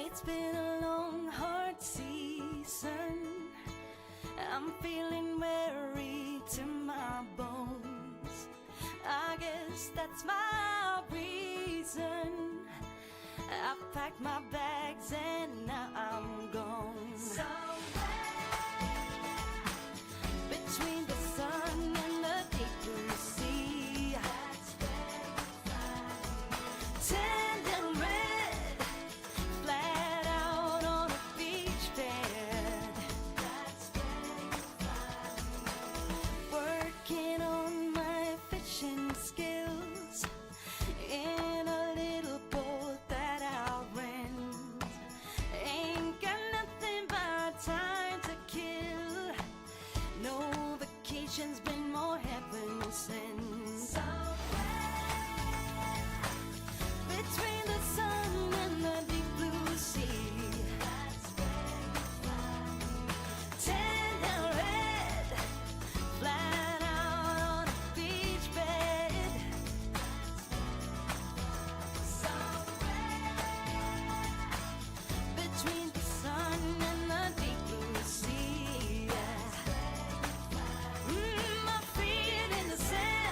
It's been a long, hard season. I'm feeling weary to my bones. I guess that's my reason. I've packed my bags and now I'm gone. Somewhere between the sun and the deep blue sea. That's where you find. conversation's been more heaven since. Between the sun and the deep blue sea, tan and red, flat out on a beach bed. Between the sun and the deep blue sea, yeah. My feet in the sand.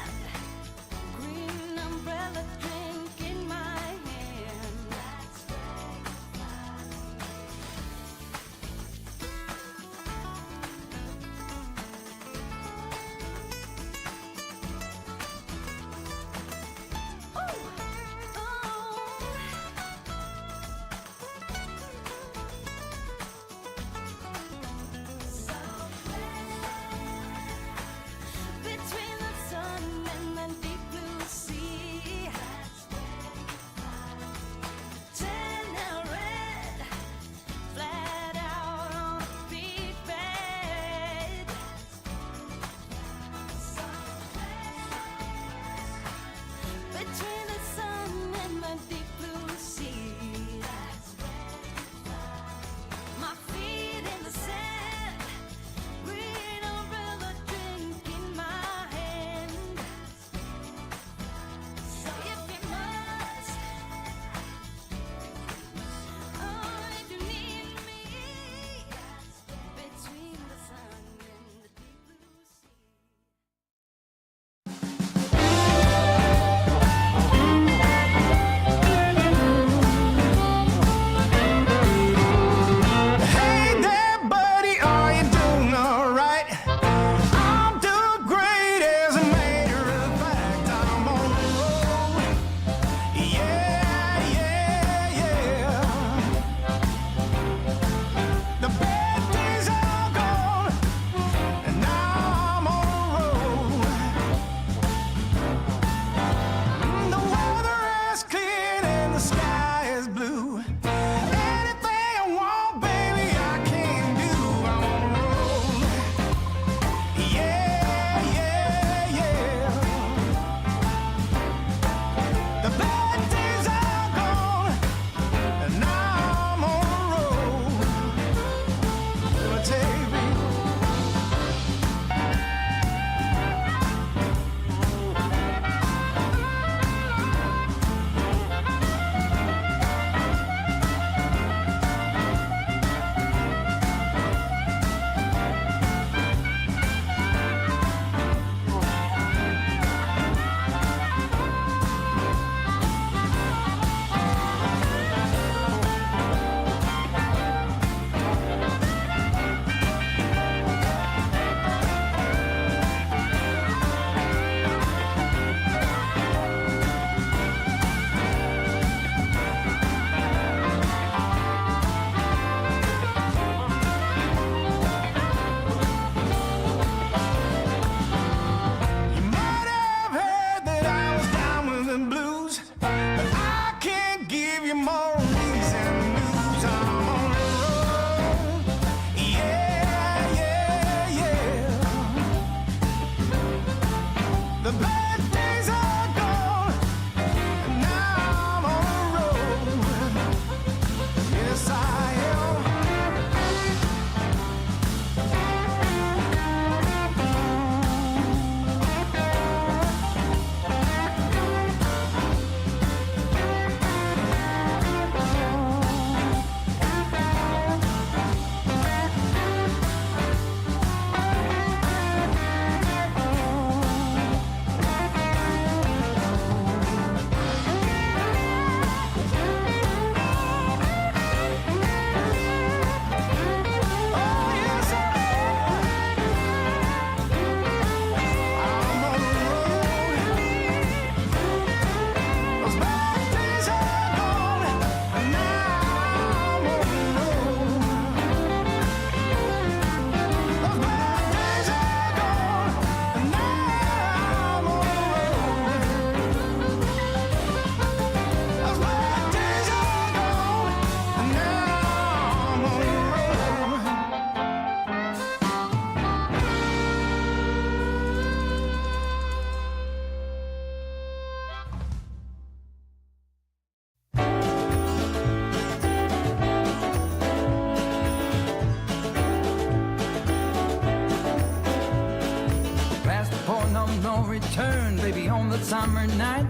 will return, baby, on the summer night.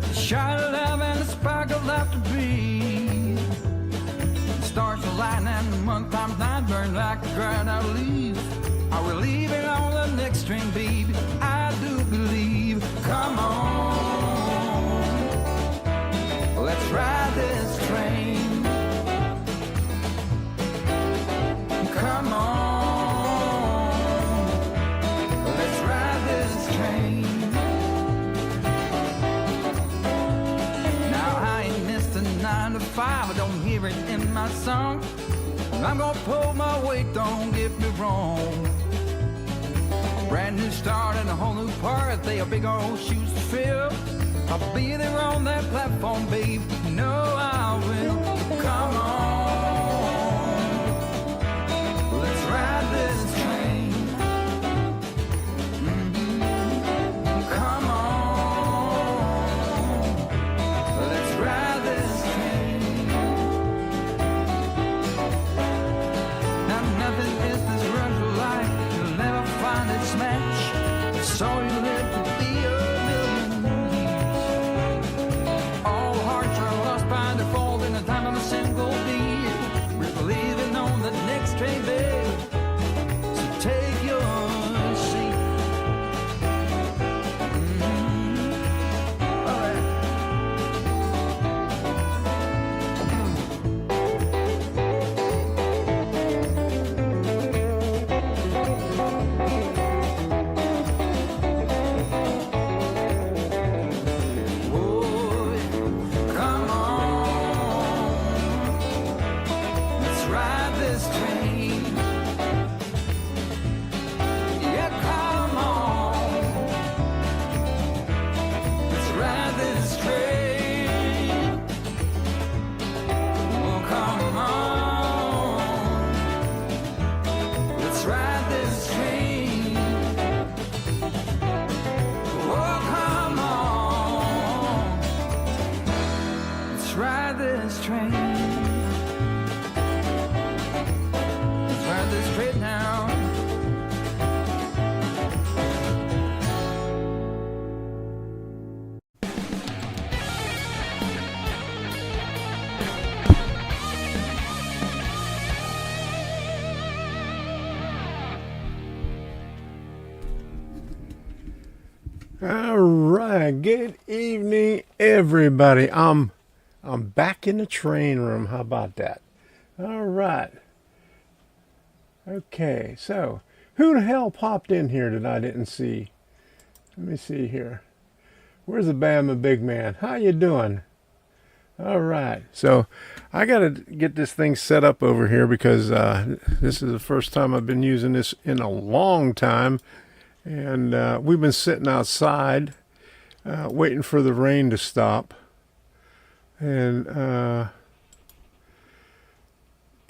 A shot of love and a spark of love to breathe. The stars align and the month times night burn like a dried out leaf. Are we leaving on the next train, baby? I do believe. Come on, let's ride this train. Come on, let's ride this train. Now I ain't missed a 9 to 5, I don't hear it in my song. I'm gonna pull my weight, don't get me wrong. Brand new start and a whole new part, they are big old shoes to fill. I'll be there on that platform, babe, you know I will. Come on, let's ride this train. Come on, let's ride this train. Now nothing is this runs of life, you'll never find its match. It's all you live to be a million years. All hearts are lost by default in the time of a single beat. We're leaving on the next train, babe, so take your seat. All right. Whoa, come on, let's ride this train. Yeah, come on, let's ride this train. Oh, come on, let's ride this train. Oh, come on, let's ride this train. Let's ride this train now. All right, good evening, everybody. I'm back in the train room. How about that? All right. Okay, so who the hell popped in here that I didn't see? Let me see here. Where's the Bama big man? How you doing? All right, so I got to get this thing set up over here because this is the first time I've been using this in a long time. And we've been sitting outside waiting for the rain to stop. And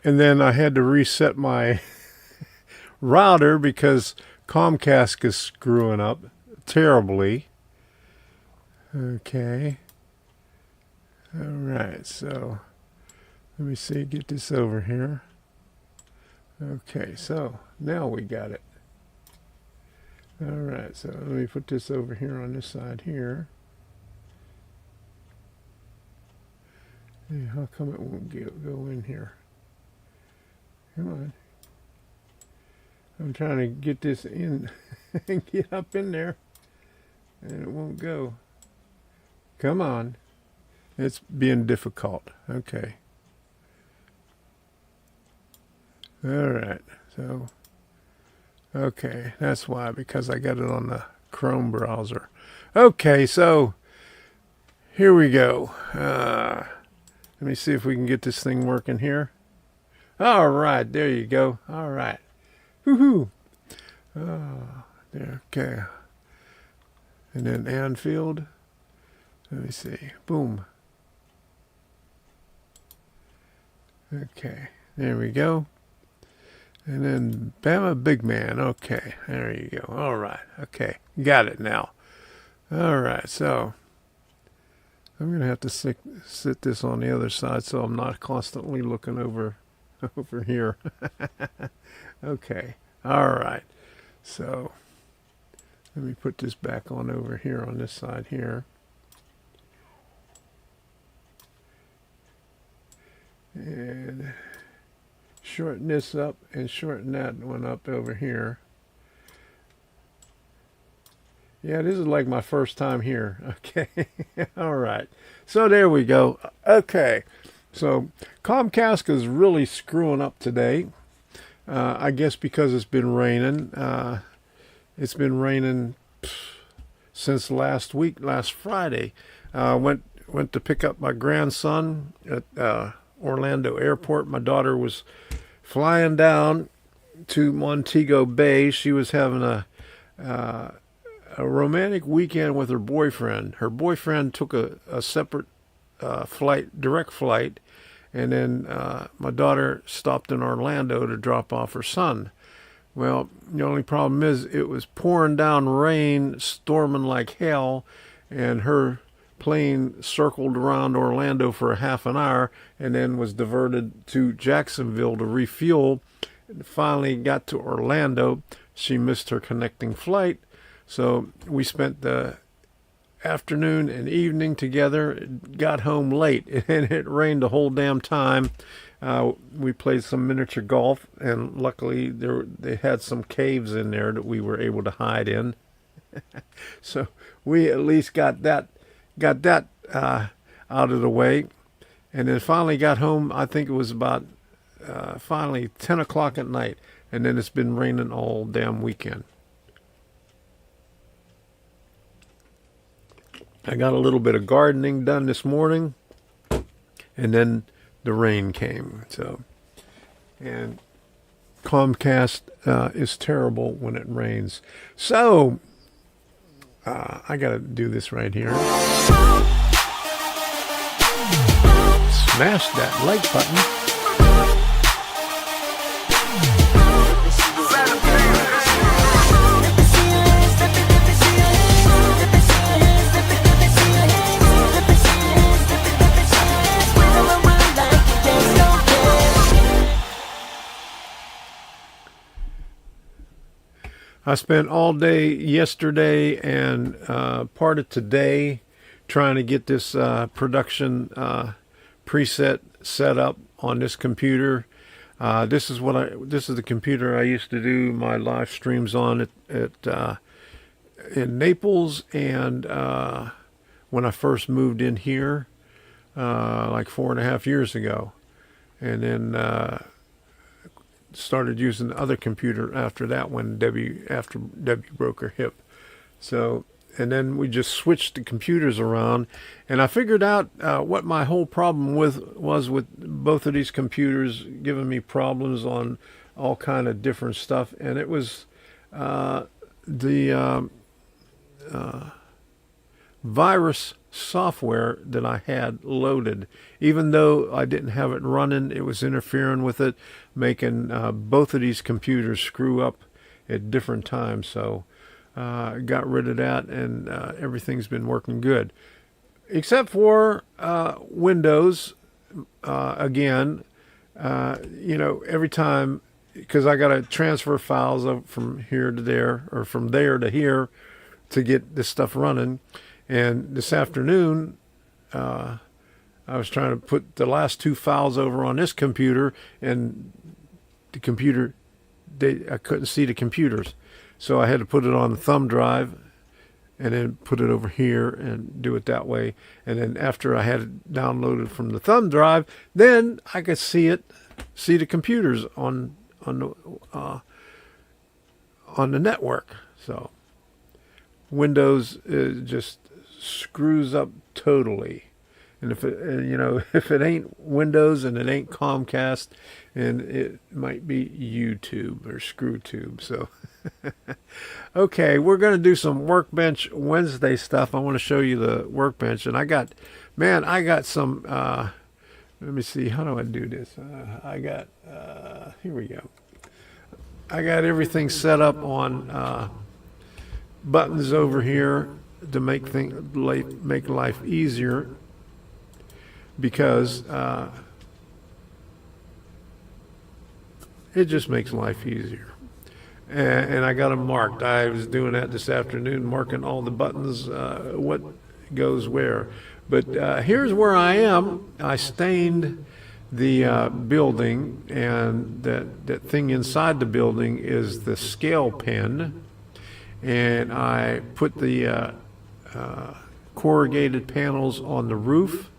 then I had to reset my router because Comcast is screwing up terribly. Okay. All right, so let me see, get this over here. Okay, so now we got it. All right, so let me put this over here on this side here. Hey, how come it won't go in here? Come on. I'm trying to get this in and get up in there, and it won't go. Come on. It's being difficult. Okay. All right, so... Okay, that's why, because I got it on the Chrome browser. Okay, so here we go. Let me see if we can get this thing working here. All right, there you go. All right. Woohoo. There, okay. And then Anfield. Let me see. Boom. Okay, there we go. And then Bama Big Man. Okay, there you go. All right. Okay, got it now. All right, so I'm going to have to sit this on the other side so I'm not constantly looking over here. Okay, all right. So Let me put this back on over here on this side here. And shorten this up and shorten that one up over here. Yeah, this is like my first time here. Okay. All right. So there we go. Okay. So Comcast is really screwing up today. I guess because it's been raining. It's been raining since last week, last Friday. Went to pick up my grandson at Orlando Airport. My daughter was flying down to Montego Bay. She was having a romantic weekend with her boyfriend. Her boyfriend took a separate flight, direct flight, and then my daughter stopped in Orlando to drop off her son. Well, the only problem is it was pouring down rain, storming like hell, and her plane circled around Orlando for a half an hour and then was diverted to Jacksonville to refuel. And finally got to Orlando. She missed her connecting flight. So we spent the afternoon and evening together, got home late, and it rained the whole damn time. We played some miniature golf, and luckily they had some caves in there that we were able to hide in. So we at least got that out of the way, and then finally got home. I think it was about finally 10 o'clock at night, and then it's been raining all damn weekend. I got a little bit of gardening done this morning, and then the rain came. So, and Comcast is terrible when it rains. So, I got to do this right here. Smash that like button. I spent all day yesterday and part of today trying to get this production preset set up on this computer. This is the computer I used to do my live streams on in Naples, and when I first moved in here like 4.5 years ago, and then started using the other computer after that when Debbie broke her hip. So, and then we just switched the computers around, and I figured out what my whole problem was with both of these computers giving me problems on all kind of different stuff, and it was the virus software that I had loaded. Even though I didn't have it running, it was interfering with it, making both of these computers screw up at different times. So I got rid of that, and everything's been working good. Except for Windows, again, every time, because I got to transfer files up from here to there, or from there to here, to get this stuff running. And this afternoon, I was trying to put the last 2 files over on this computer, and the computer, I couldn't see the computers. So I had to put it on the thumb drive and then put it over here and do it that way. And then after I had it downloaded from the thumb drive, then I could see the computers on the network. So Windows just screws up totally. And if it ain't Windows and it ain't Comcast, and it might be YouTube or ScrewTube. So okay, we're going to do some Workbench Wednesday stuff. I want to show you the Workbench, and I got some let me see, how do I do this? Here we go. I got everything set up on buttons over here to make life easier, because it just makes life easier. and I got them marked. I was doing that this afternoon, marking all the buttons, what goes where. But here's where I am. I stained the building, and that thing inside the building is the scale pen, and I put the corrugated panels on the roof,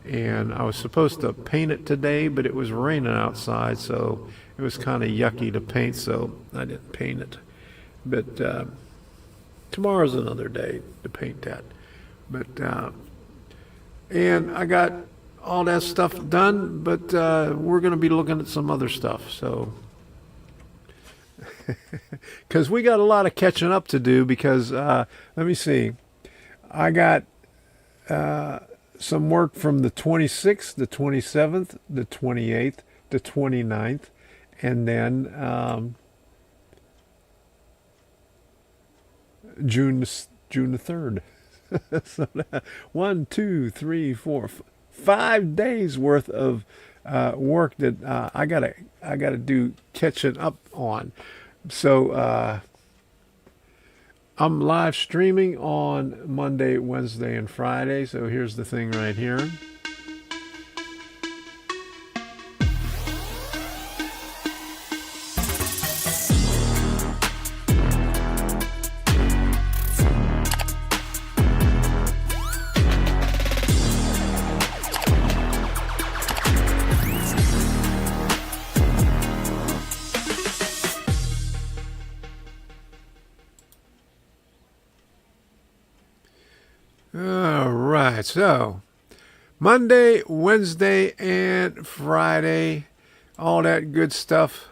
and I was supposed to paint it today, but it was raining outside, so it was kind of yucky to paint, so I didn't paint it. But tomorrow's another day to paint that. But and I got all that stuff done, but we're going to be looking at some other stuff, so because we got a lot of catching up to do, because let me see, I got some work from the 26th, the 27th, the 28th, the 29th, and then June the 3rd. So 1, 2, 3, 4, 5 days worth of work that I gotta do catching up on. So I'm live streaming on Monday, Wednesday, and Friday. So here's the thing right here. All right, so Monday, Wednesday, and Friday, all that good stuff.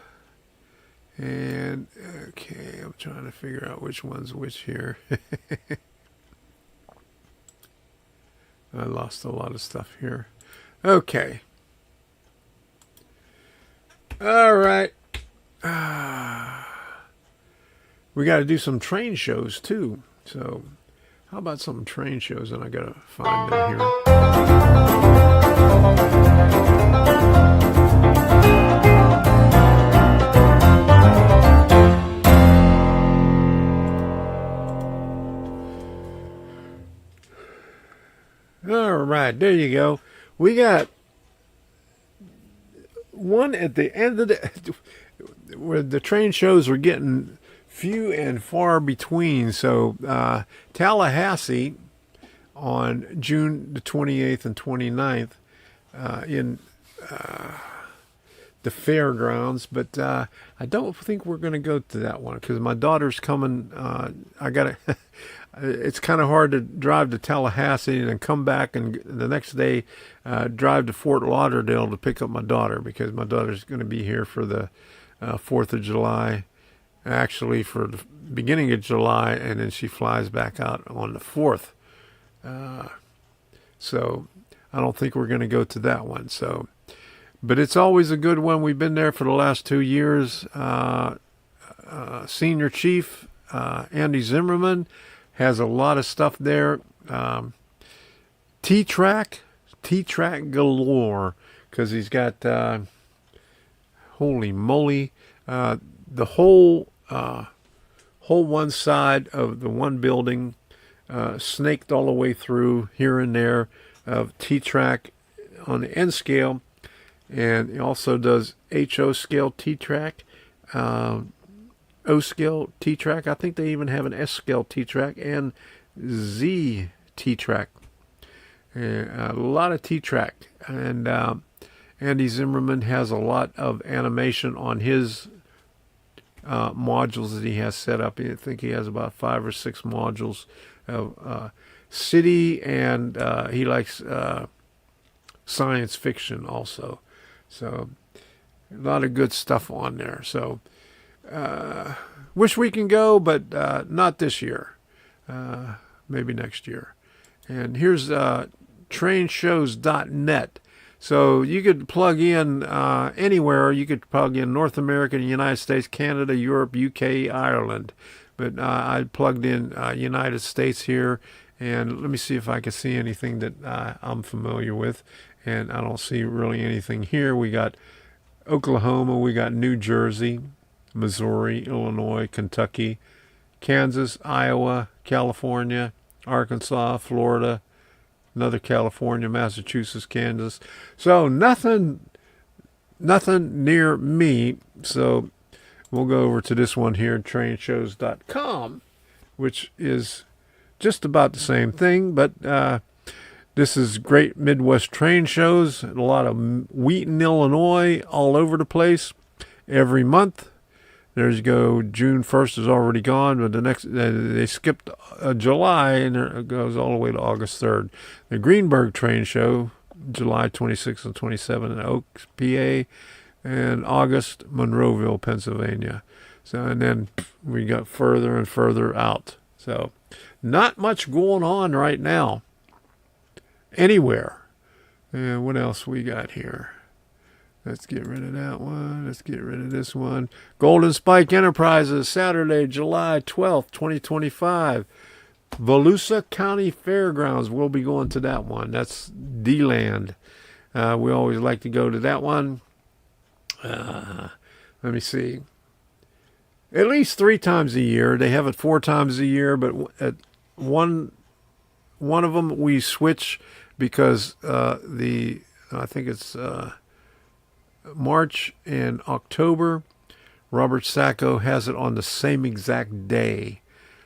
And okay, I'm trying to figure out which one's which here. I lost a lot of stuff here. Okay. All right. We got to do some train shows too. So how about some train shows? And I got to find them here. All right, there you go. We got one at the end of the where the train shows were getting few and far between. So Tallahassee on June the 28th and 29th in the fairgrounds, but I don't think we're going to go to that one because my daughter's coming. I got to. It's kind of hard to drive to Tallahassee and then come back and the next day drive to Fort Lauderdale to pick up my daughter, because my daughter's going to be here for the 4th of July, actually for the beginning of July, and then she flies back out on the 4th. So I don't think we're going to go to that one. So, but it's always a good one. We've been there for the last 2 years. Senior Chief Andy Zimmerman has a lot of stuff there. T-Track galore, because he's got, holy moly, the whole one side of the one building, snaked all the way through here and there of T-Track on the N scale, and he also does HO scale T-Track, O scale T-Track. I think they even have an S scale T-Track and Z T-Track. A lot of T-Track. And Andy Zimmerman has a lot of animation on his modules that he has set up. I think he has about 5 or 6 modules of city, and he likes science fiction also. So a lot of good stuff on there. So wish we can go, but not this year. Maybe next year. And here's trainshows.net. So you could plug in anywhere. You could plug in North America, the United States, Canada, Europe, UK, Ireland. But I plugged in United States here. And let me see if I can see anything that I'm familiar with. And I don't see really anything here. We got Oklahoma. We got New Jersey. Missouri, Illinois, Kentucky, Kansas, Iowa, California, Arkansas, Florida, another California, Massachusetts, Kansas. So nothing near me. So we'll go over to this one here, trainshows.com, which is just about the same thing, but this is Great Midwest Train Shows. A lot of Wheaton, Illinois, all over the place every month. There you go. June 1st is already gone, but the next they skipped July, and it goes all the way to August 3rd. The Greenberg Train Show, July 26th and 27th in Oaks, PA, and August, Monroeville, Pennsylvania. So, and then we got further and further out. So, not much going on right now anywhere. And what else we got here? Let's get rid of that one. Let's get rid of this one. Golden Spike Enterprises, Saturday, July 12th, 2025. Volusia County Fairgrounds. We'll be going to that one. That's D-Land. We always like to go to that one. Let me see. At least 3 times a year. They have it 4 times a year, but at one of them we switch because I think it's March and October. Robert Sacco has it on the same exact day.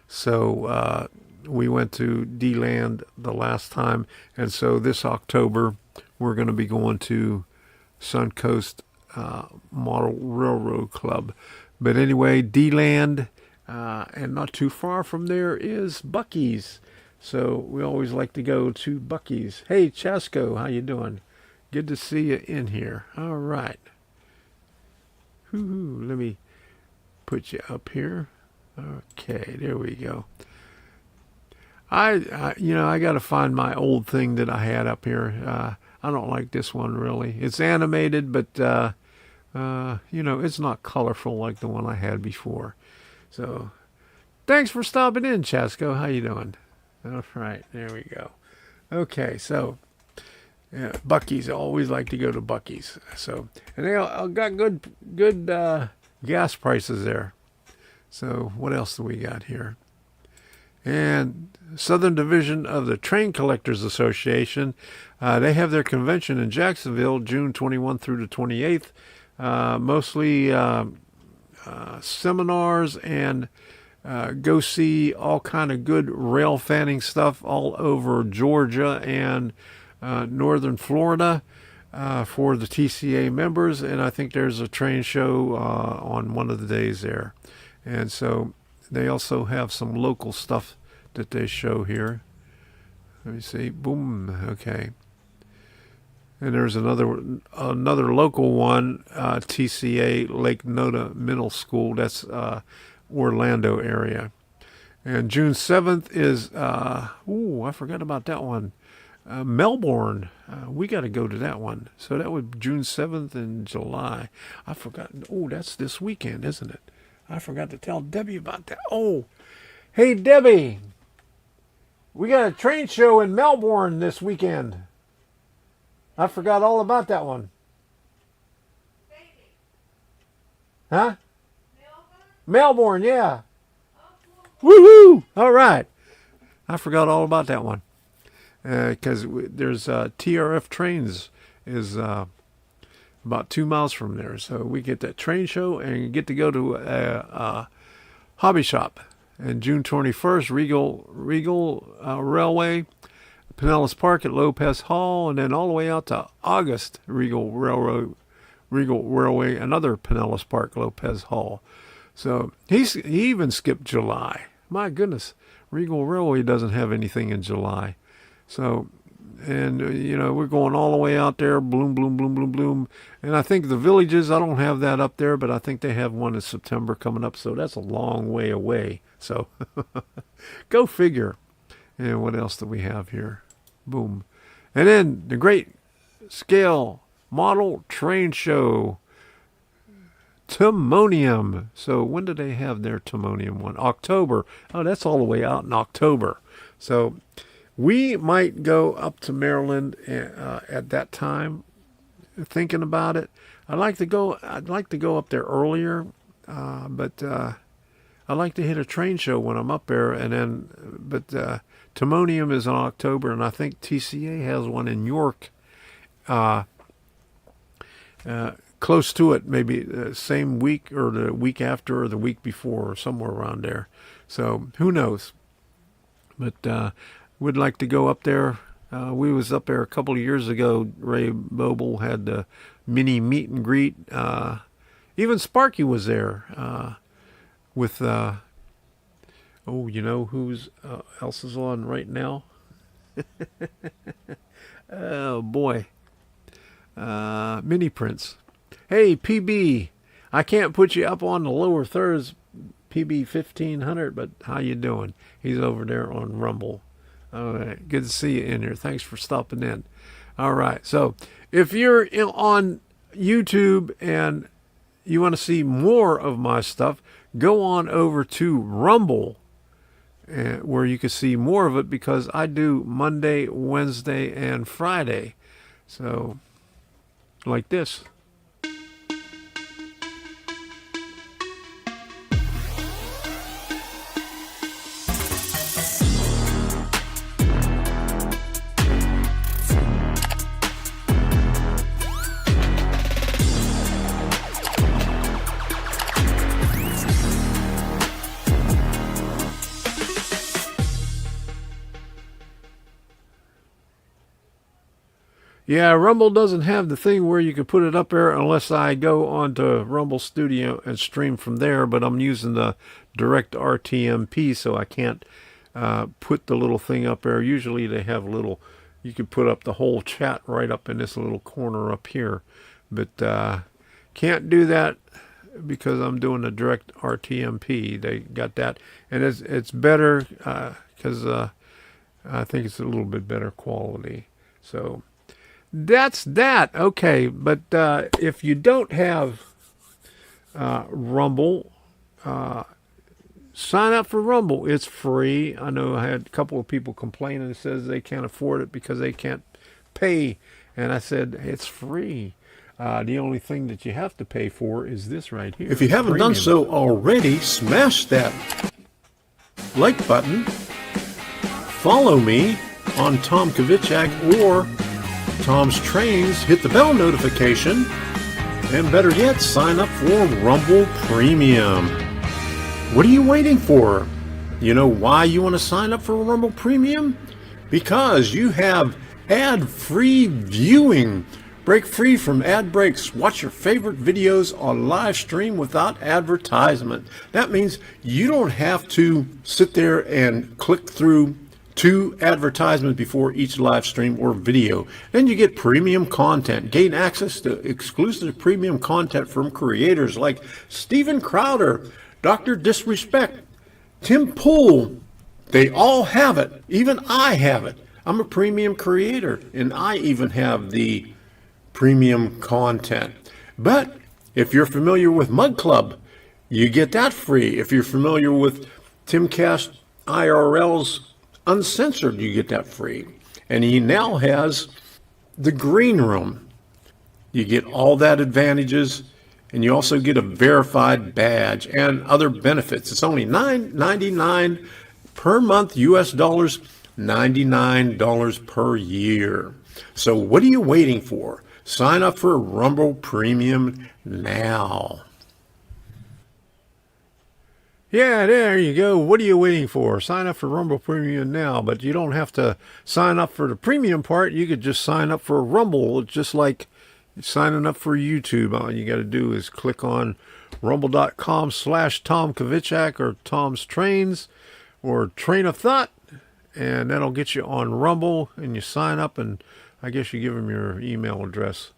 So we went to D-Land the last time, and so this October we're going to be going to Suncoast Model Railroad Club. But anyway, D-Land, and not too far from there is Buc-ee's. So we always like to go to Buc-ee's. Hey, Chasco, how you doing? Good to see you in here. All right. Woo-hoo. Let me put you up here. Okay, there we go. I got to find my old thing that I had up here. I don't like this one really. It's animated, but it's not colorful like the one I had before. So, thanks for stopping in, Chasco. How you doing? All right, there we go. Okay, so Buc-ee's. I always like to go to Buc-ee's. So, and they got good gas prices there. So, what else do we got here? And Southern Division of the Train Collectors Association, they have their convention in Jacksonville, June 21 through the 28th. Mostly seminars and go see all kind of good rail fanning stuff all over Georgia and northern Florida for the TCA members. And I think there's a train show on one of the days there. And so they also have some local stuff that they show here. Let me see. Boom. Okay. And there's another local one, TCA Lake Nona Middle School. That's Orlando area. And June 7th is, I forgot about that one. Melbourne. We got to go to that one. So that would June 7th in July. I forgot. Oh, that's this weekend, isn't it? I forgot to tell Debbie about that. Oh, hey, Debbie. We got a train show in Melbourne this weekend. I forgot all about that one. Huh? Melbourne, yeah. Woohoo! All right. I forgot all about that one. Because there's TRF Trains is about 2 miles from there. So we get that train show and get to go to a hobby shop. And June 21st, Regal Railway, Pinellas Park at Lopez Hall, and then all the way out to August, Regal Railway, another Pinellas Park, Lopez Hall. So he even skipped July. My goodness, Regal Railway doesn't have anything in July. So, and we're going all the way out there, bloom, bloom, bloom, bloom, bloom. And I think the Villages, I don't have that up there, but I think they have one in September coming up. So that's a long way away. So go figure. And what else do we have here? Boom. And then the Great Scale Model Train Show. Timonium. So when do they have their Timonium one? October. Oh, that's all the way out in October. So we might go up to Maryland at that time. Thinking about it, I'd like to go up there earlier but I like to hit a train show when I'm up there, and then, but Timonium is in October, and I think TCA has one in York, close to it, maybe the same week or the week after or the week before or somewhere around there. So who knows? But would like to go up there. We was up there a couple of years ago. Ray Boble had the mini meet and greet. Even Sparky was there with, oh, you know who's else is on right now? Oh, boy. Mini Prince. Hey, PB, I can't put you up on the lower thirds, PB 1500, but how you doing? He's over there on Rumble. All right, good to see you in here. Thanks for stopping in. All right, so if you're on YouTube and you want to see more of my stuff, go on over to Rumble, where you can see more of it, because I do Monday, Wednesday, and Friday. So, like this. Yeah, Rumble doesn't have the thing where you can put it up there unless I go onto Rumble Studio and stream from there, but I'm using the direct RTMP, so I can't put the little thing up there. Usually they have a little, you could put up the whole chat right up in this little corner up here, but can't do that because I'm doing the direct RTMP. They got that, and it's better because I think it's a little bit better quality. So that's that. Okay, but if you don't have Rumble, sign up for Rumble. It's free. I know I had a couple of people complaining that says they can't afford it because they can't pay, and I said it's free. The only thing that you have to pay for is this right here. If you haven't done so already, smash that like button. Follow me on Tom Kovichak or Tom's Trains. Hit the bell notification. And better yet, sign up for Rumble Premium. What are you waiting for? You know why you want to sign up for Rumble Premium? Because you have ad-free viewing. Break free from ad breaks. Watch your favorite videos on live stream without advertisement. That means you don't have to sit there and click through 2 advertisements before each live stream or video. Then you get premium content. Gain access to exclusive premium content from creators like Steven Crowder, Dr. Disrespect, Tim Pool. They all have it. Even I have it. I'm a premium creator, and I even have the premium content. But if you're familiar with Mud Club, you get that free. If you're familiar with Timcast IRL's Uncensored, you get that free. And he now has the Green Room. You get all that advantages, and you also get a verified badge and other benefits. It's only $9.99 per month, US dollars, $99 per year. So what are you waiting for? Sign up for Rumble Premium now. Yeah, there you go. What are you waiting for? Sign up for Rumble Premium now, but you don't have to sign up for the premium part. You could just sign up for Rumble. It's just like signing up for YouTube. All you got to do is click on rumble.com/Tom Kovichak or Tom's Trains or Train of Thought, and that'll get you on Rumble, and you sign up, and I guess you give them your email address.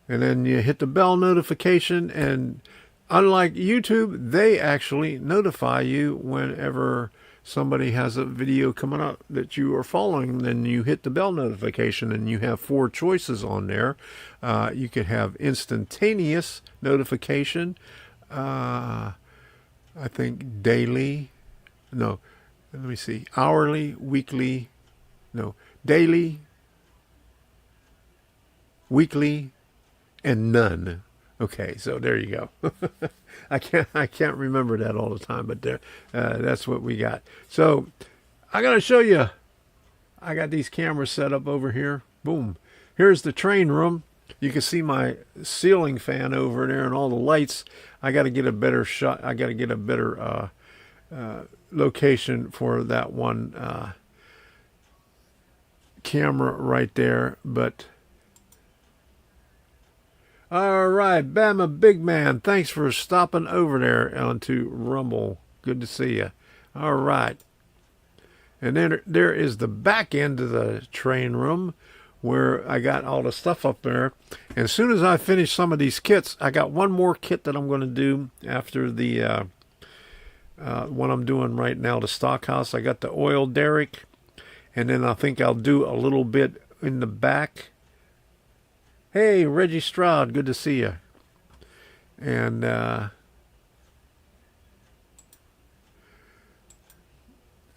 And then you hit the bell notification, and unlike YouTube, they actually notify you whenever somebody has a video coming up that you are following. Then you hit the bell notification, and you have 4 choices on there. You could have instantaneous notification, I think daily, no, let me see, hourly, weekly, no, daily, weekly, and none. Okay, so there you go. I can't remember that all the time, but there, that's what we got. So I got to show you. I got these cameras set up over here. Boom. Here's the train room. You can see my ceiling fan over there and all the lights. I got to get a better shot. I got to get a better location for that one camera right there. But all right, Bama Big Man, thanks for stopping over there onto Rumble. Good to see you. All right. And then there is the back end of the train room where I got all the stuff up there. And as soon as I finish some of these kits, I got one more kit that I'm going to do after the one I'm doing right now, the stockhouse. I got the oil derrick. And then I think I'll do a little bit in the back. Hey, Reggie Stroud, good to see you. And I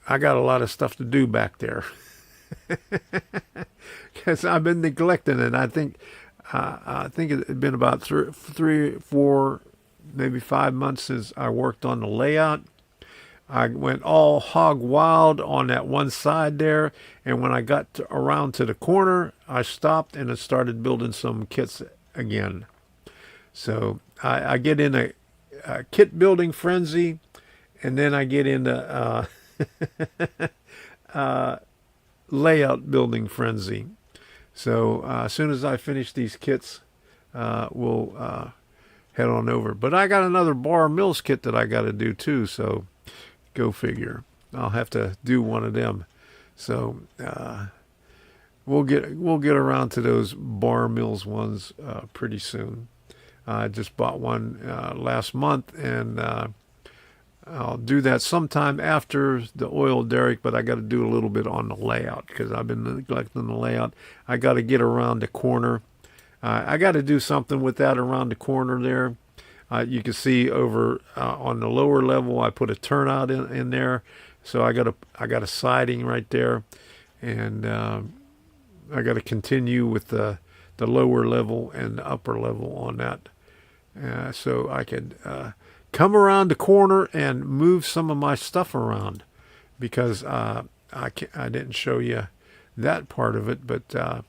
got a lot of stuff to do back there. Because I've been neglecting it. I think it's been about three, 4, maybe 5 months since I worked on the layout. I went all hog wild on that one side there, and when I got around to the corner, I stopped and I started building some kits again. So I get in a kit building frenzy, and then I get into layout building frenzy. So as soon as I finish these kits, we'll head on over. But I got another Bar Mills kit that I got to do too, so go figure. I'll have to do one of them. So we'll get around to those Bar Mills ones pretty soon. I just bought one last month, and I'll do that sometime after the oil derrick, but I got to do a little bit on the layout because I've been neglecting the layout. I got to get around the corner. I got to do something with that around the corner there. You can see over on the lower level, I put a turnout in there. So I got a siding right there, and I got to continue with the lower level and the upper level on that, so I could come around the corner and move some of my stuff around, because I didn't show you that part of it, but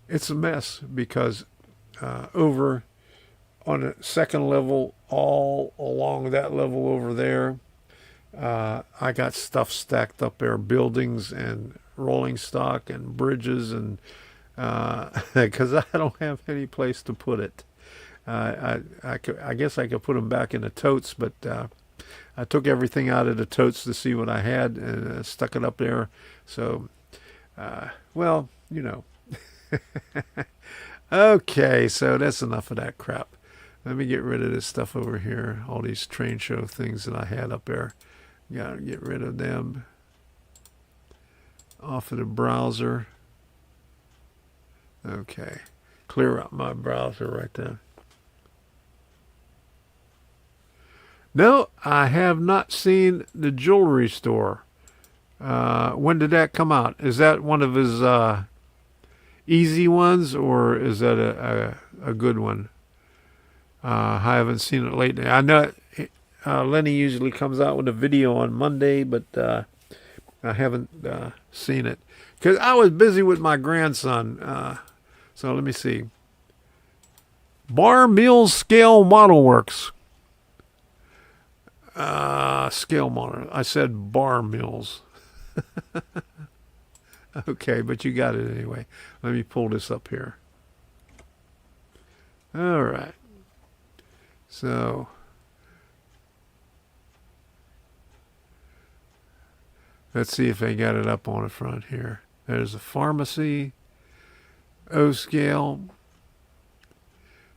it's a mess because over on the second level, all along that level over there, I got stuff stacked up there, buildings and rolling stock and bridges, and because I don't have any place to put it. I guess I could put them back in the totes, but I took everything out of the totes to see what I had and stuck it up there. So, well, you know. Okay, so that's enough of that crap. Let me get rid of this stuff over here. All these train show things that I had up there. Gotta get rid of them. Off of the browser. Okay. Clear out my browser right there. No, I have not seen the jewelry store. When did that come out? Is that one of his easy ones, or is that a good one? I haven't seen it lately. I know Lenny usually comes out with a video on Monday, but I haven't seen it because I was busy with my grandson. So let me see. Bar Mills Scale Model Works. Scale model. I said Bar Mills. Okay, but you got it anyway. Let me pull this up here. All right. So, let's see if they got it up on the front here. There's a pharmacy, O-Scale,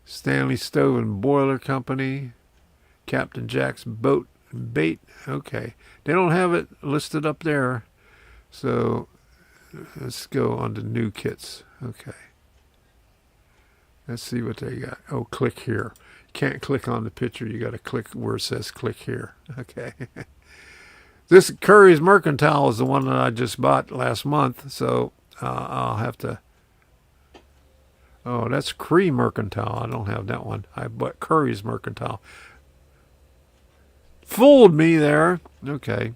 Stanley Stove and Boiler Company, Captain Jack's Boat and Bait. Okay. They don't have it listed up there. So, let's go on to new kits. Okay. Let's see what they got. Oh, click here. You can't click on the picture. You got to click where it says click here. Okay. This Curry's Mercantile is the one that I just bought last month. So, I'll have to Oh, that's Cree Mercantile. I don't have that one. I bought Curry's Mercantile. Fooled me there. Okay.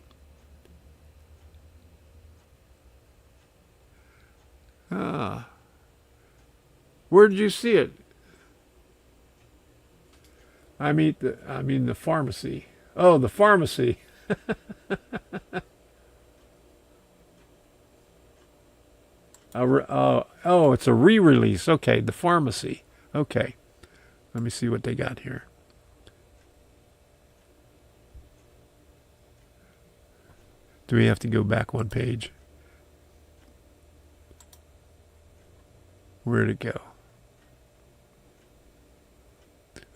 Where did you see it? I mean the pharmacy. Oh, the pharmacy. Oh, it's a re-release. Okay, the pharmacy. Okay. Let me see what they got here. Do we have to go back one page? Where'd it go?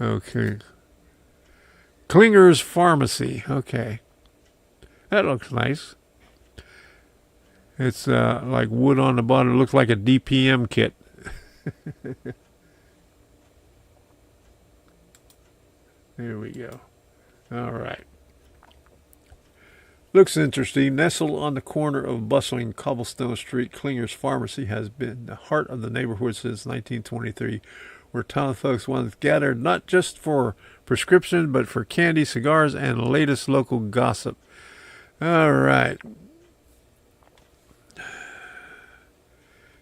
Okay. Klinger's Pharmacy. Okay. That looks nice. It's like wood on the bottom. It looks like a DPM kit. There we go. All right. Looks interesting. Nestled on the corner of bustling Cobblestone Street, Klinger's Pharmacy has been the heart of the neighborhood since 1923, where town folks once gathered not just for prescription, but for candy, cigars, and the latest local gossip. All right.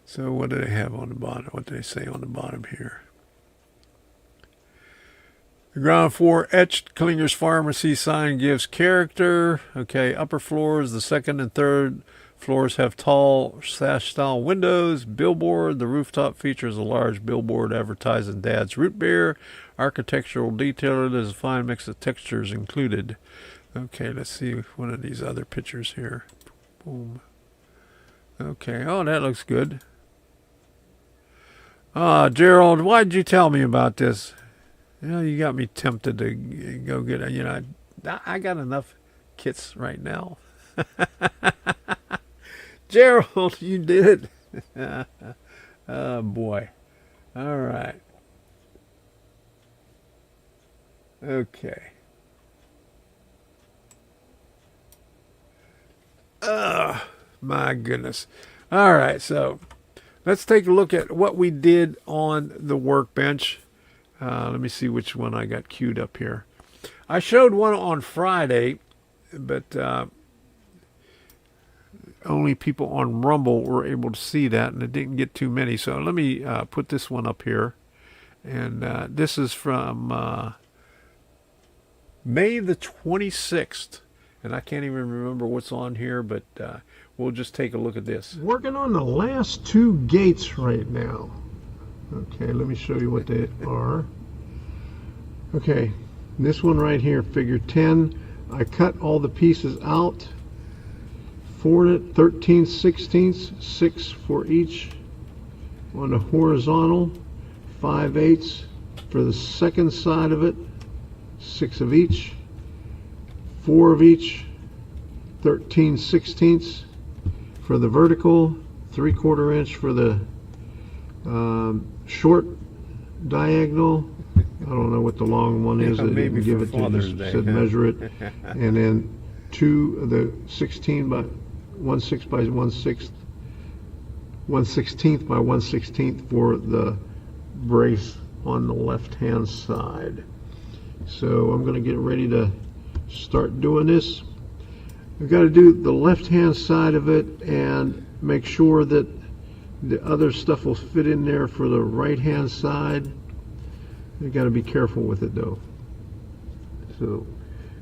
So what do they have on the bottom? What do they say on the bottom here? The ground floor etched Klinger's Pharmacy sign gives character. Okay, upper floors, the second and third floors have tall sash-style windows. Billboard, the rooftop features a large billboard advertising Dad's Root Beer. Architectural detail, there's a fine mix of textures included. Okay, let's see one of these other pictures here. Boom. Okay, oh, that looks good. Gerald, why'd you tell me about this? You know, you got me tempted to go get it. You know, I got enough kits right now. Gerald, you did it. Oh, boy. All right. Okay. My goodness. All right, so let's take a look at what we did on the workbench. Let me see which one I got queued up here. I showed one on Friday, but only people on Rumble were able to see that, and it didn't get too many. So let me put this one up here. And this is from May the 26th. And I can't even remember what's on here, but we'll just take a look at this. Working on the last two gates right now. Okay, let me show you what they are. Okay, this one right here, figure 10. I cut all the pieces out, forward it 13/16, 6 for each on the horizontal, 5/8 for the second side of it, 6 of each, 4 of each, 13/16 for the vertical, 3/4 inch for the short diagonal. I don't know what the long one is. They didn't give it to you. Just said measure it. And then 2 of the 16 by 1/6 by 1/6, 1/16 by 1/16 for the brace on the left hand side. So I'm going to get ready to start doing this. I've got to do the left hand side of it and make sure that the other stuff will fit in there for the right hand side. You got to be careful with it though, so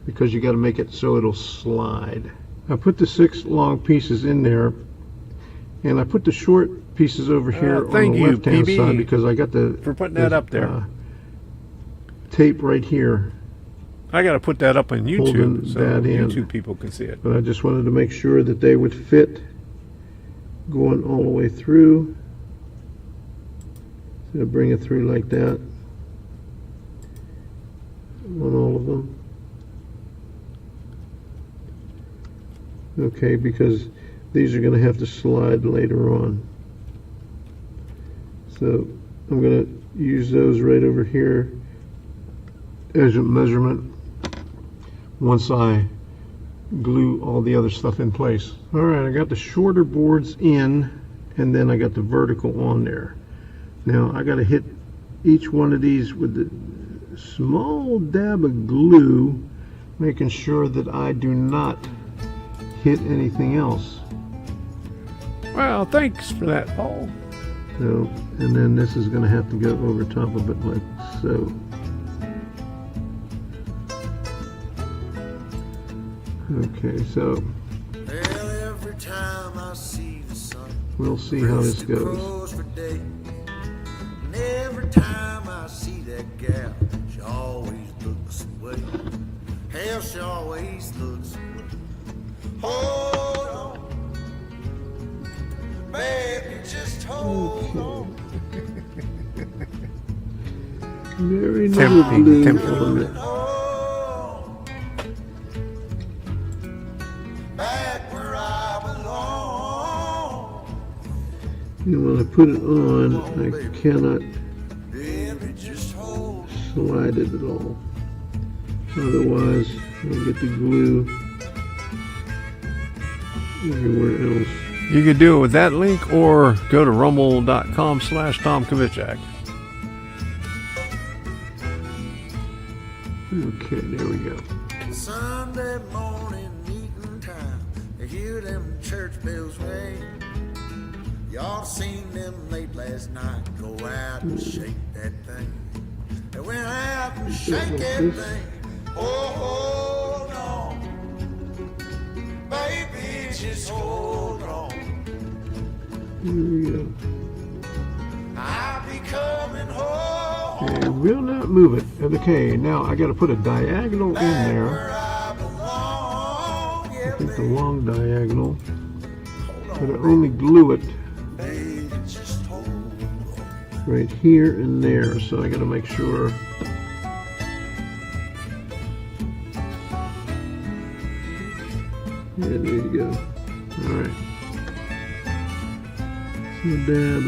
because you got to make it so it'll slide. I put the 6 long pieces in there, and I put the short pieces over here on the left hand side because I got the for putting that up there tape right here. I got to put that up on YouTube so YouTube people can see it. But I just wanted to make sure that they would fit going all the way through. So bring it through like that on all of them. Okay, because these are going to have to slide later on. So I'm going to use those right over here as a measurement once I glue all the other stuff in place. All right, I got the shorter boards in, and then I got the vertical on there. Now I got to hit each one of these with the small dab of glue, making sure that I do not hit anything else. Well, thanks for that, Paul. So, and then this is going to have to go over top of it like so. Okay, so Every time I see the sun, we'll see how this goes. grows for day. And every time I see that gal, she always looks away. Hell, she always looks away. Hold on, baby, just hold on. Very Tempting, nice. tempting. Back where I belong. And when I put it on, I cannot Baby, just hold slide it at all. Otherwise, I'll get the glue everywhere else. You could do it with that link or go to rumble.com/TomKavichak. Okay, there we go. Sunday morning meeting time. You hear them church bells ring. Y'all seen them late last night. Go out and shake that thing. They went out and shake that thing. Oh, hold on. Baby, just hold on. There we go. I'll be coming home. And will not move it. Okay, now I got to put a diagonal in there. Where I belong. Yeah, I think the baby, long diagonal. hold But I on. only glue it Baby, just hold on. right here and there. So I got to make sure. Yeah, there you go. All right. So dab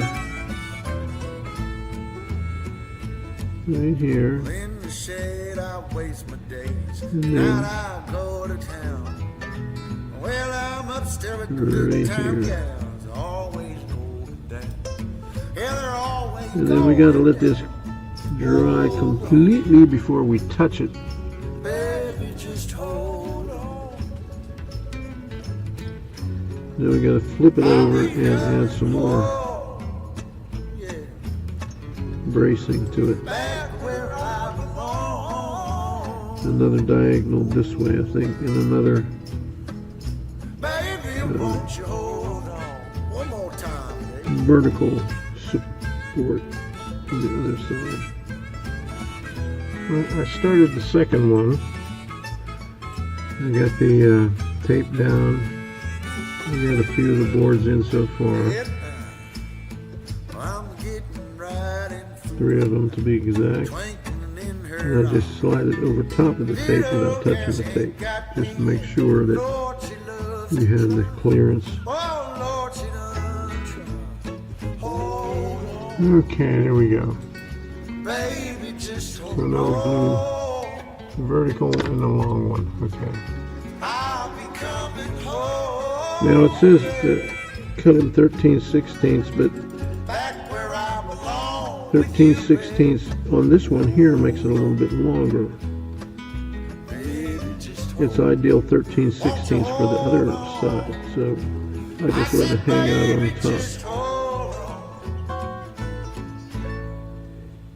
right here. In the shade, I waste my days. And then Night I go to town. Well, I'm upstairs with the right good time here. gals. Always going down. Yeah, they're always And then we got to let this dry completely before we touch it. Baby, just hold on. Then we got to flip it over and add some more Oh, yeah, bracing to it. back where I belong. Another diagonal this way, I think, and another. Baby, won't you hold on? One more time, baby. Vertical support on the other side. Well, I started the second one. I got the tape down. I got a few of the boards in so far. I'm getting right in 3 of them to be exact. twinkling in her And I just slide it over top of the tape without touching the tape. Just to make sure that Lord, she loves you have the clearance. Oh, Lord, she done tried. Hold on, Okay, there we go. baby, just So hold now we glue on. the vertical and the long one. Okay. I'll be coming home. Now it says cut in 13/16, but Back where I belong. 13/16 on this one here makes it a little bit longer. Baby, just hold It's ideal 13/16 for the other side, so I just let it hang out on top. just hold on.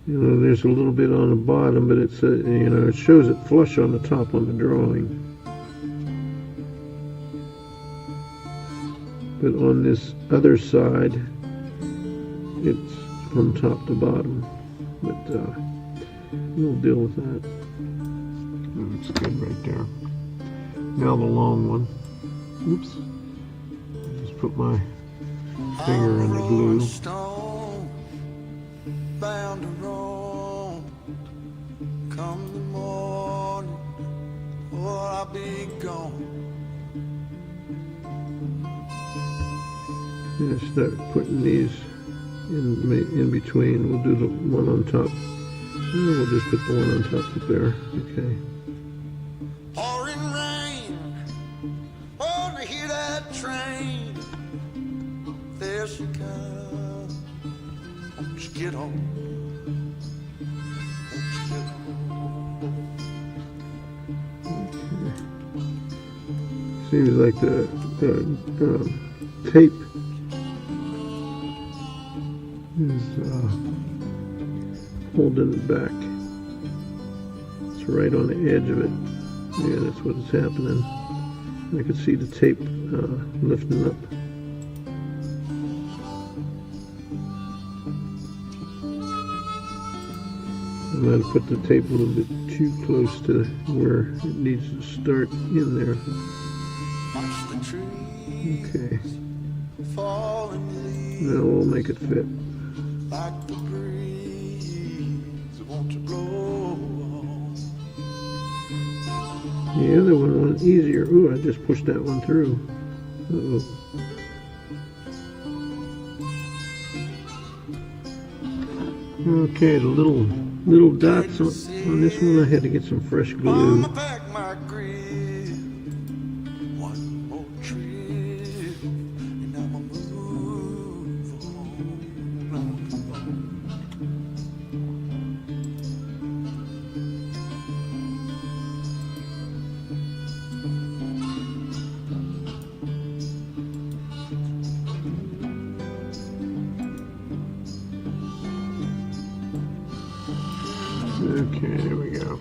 You know, there's a little bit on the bottom, but it's you know, it shows it flush on the top on the drawing. But on this other side, it's from top to bottom. But we'll deal with that. That's good right there. Now the long one. Oops. Just put my finger in the glue. Stone, bound to roam. Come the morning, or I'll be gone. And start putting these in between. We'll do the one on top. We'll just put the one on top up there. Okay. Pouring rain, oh, to hear that train. There she comes, get on? Won't you get on? Seems like the tape is holding it back. It's right on the edge of it. Yeah, that's what is happening. I can see the tape lifting up. I might have put the tape a little bit too close to where it needs to start in there. Watch the trees Okay, falling leaves now we'll make it fit. like the breeze want to blow on. The other one went easier. Ooh, I just pushed that one through. Uh-oh. Okay, the little dots on this one, I had to get some fresh glue. Mama, pack my grip. One more trip, and I'ma move on. Okay, there we go.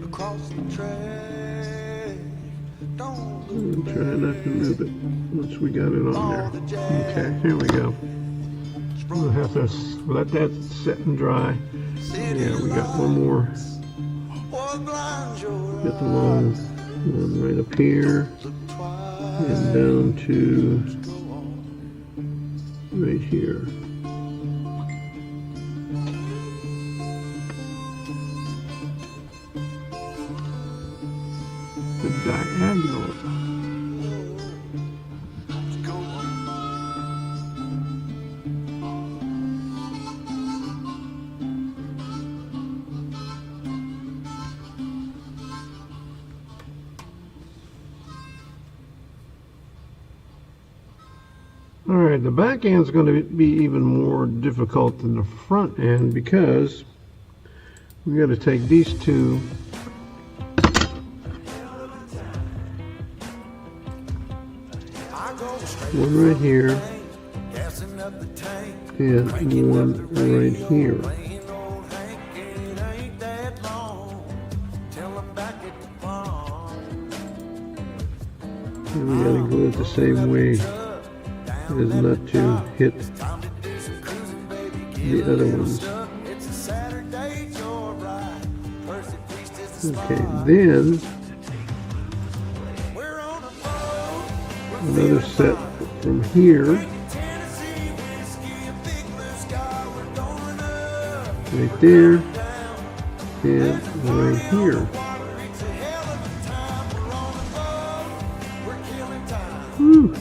Across the track, don't look Try not to move it once we got it on there. Okay, here we go. We'll have to let that set and dry. Yeah, we got one more. Get the long one right up here and down to right here. The diagonal. Alright, the back end is going to be even more difficult than the front end because we got to take these two one right here and one right here. And we got to glue it the same way as not to hit the other ones. Okay, then another set from here, right there, and right here. Woo!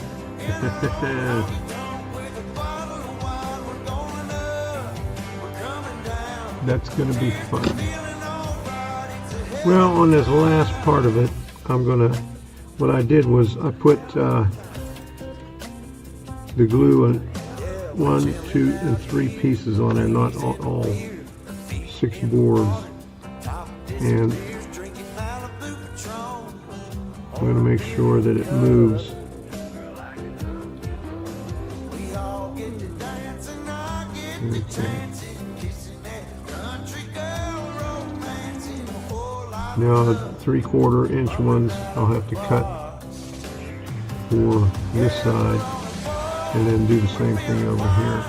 That's going to be fun. Well, on this last part of it, what I did was I put the glue on 1, 2, and 3 pieces on there, not all 6 boards. And I'm going to make sure that it moves. Okay. Now the 3/4 inch ones I'll have to cut for this side and then do the same thing over here.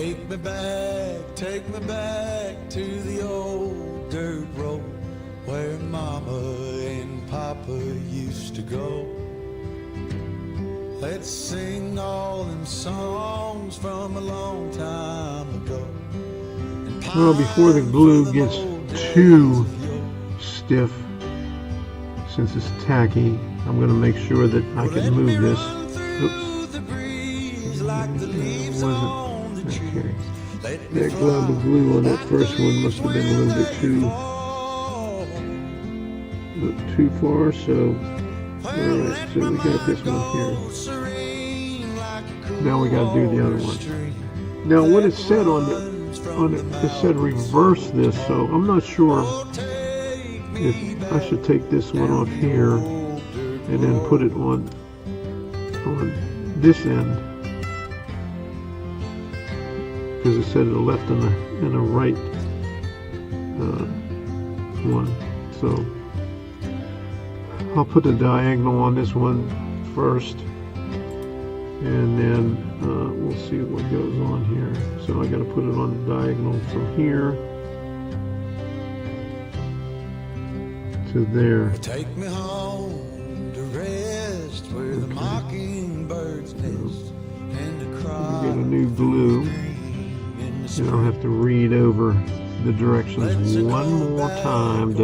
Take me back to the old dirt road where Mama and Papa used to go. Let's sing all them songs from a long time ago. Well, before the glue gets too stiff, since it's tacky, I'm going to make sure that I can move this. Oops. Okay. That glob of glue on that first one must have been a little bit too far, so alright, so we got this one here. Now we got to do the other one. Now what it said on it said reverse this, so I'm not sure if I should take this one off here and then put it on this end, because it said the left and the right one. So I'll put the diagonal on this one first, and then we'll see what goes on here. So I got to put it on the diagonal from here to there. Take me home to rest where the mockingbirds nest and the cry. Get a new glue, and I'll have to read over the directions one more time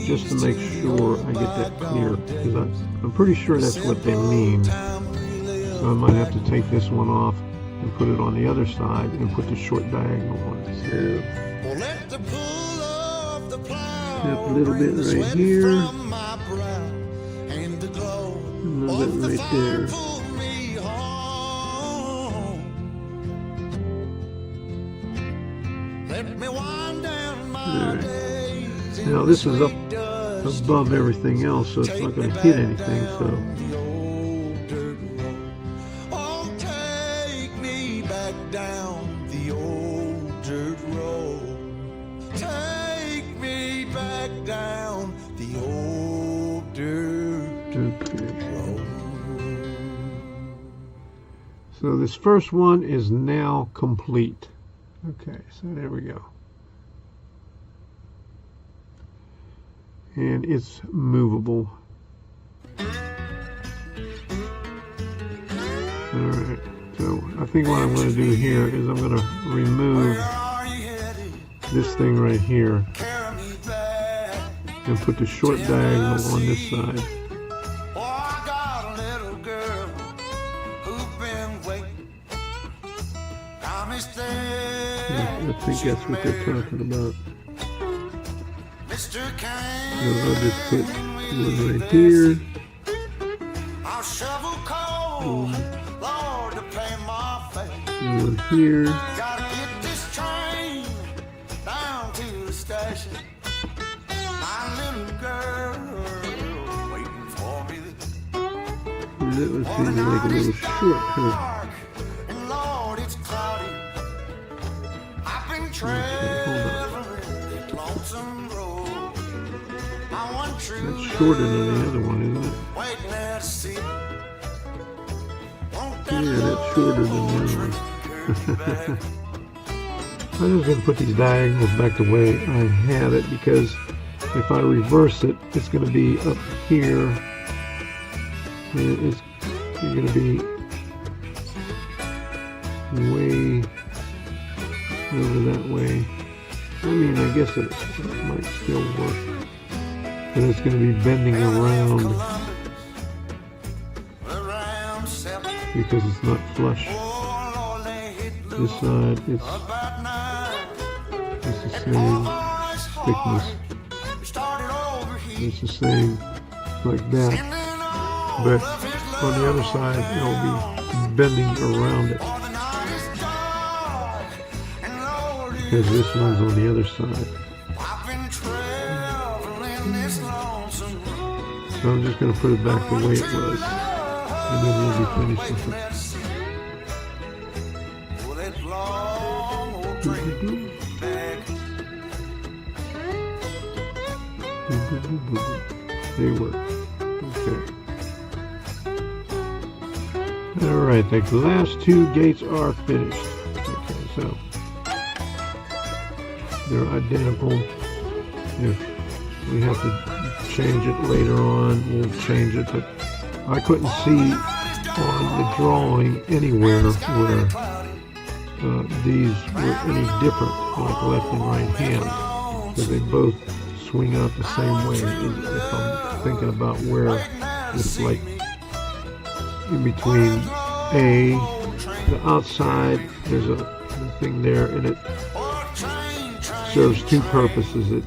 just to make sure I get that clear, because I'm pretty sure that's what they mean. So I might have to take this one off and put it on the other side and put the short diagonal on it. So snap a little bit right here, a little bit right there. Alright. Now this is up above everything else, so it's not going to hit anything, so so this first one is now complete. Okay, so there we go. And it's movable. Alright, so I think what I'm going to do here is I'm going to remove this thing right here and put the short diagonal on this side. I think that's what they're talking about. So I'll just put one right here. One here. And that one seems like a little short, huh? Okay, hold on. That's shorter than the other one, isn't it? Yeah, that's shorter than the other one. I'm just going to put these diagonals back the way I had it, because if I reverse it, it's going to be up here. And it's going to be way over that way. I mean, I guess it might still work, but it's going to be bending around because it's not flush. This side, it's the same thickness. It's the same like that, but on the other side, it'll be bending around it, because this one's on the other side. So I'm just going to put it back the way it was, and then we'll be finished with it. They work. Okay. Alright, the last two gates are finished. Okay, So they're identical. If we have to change it later on, we'll change it, but I couldn't see on the drawing anywhere where these were any different, like left and right hand, because they both swing out the same way. If I'm thinking about where it's like in between the outside, there's a thing there, and it serves two purposes. It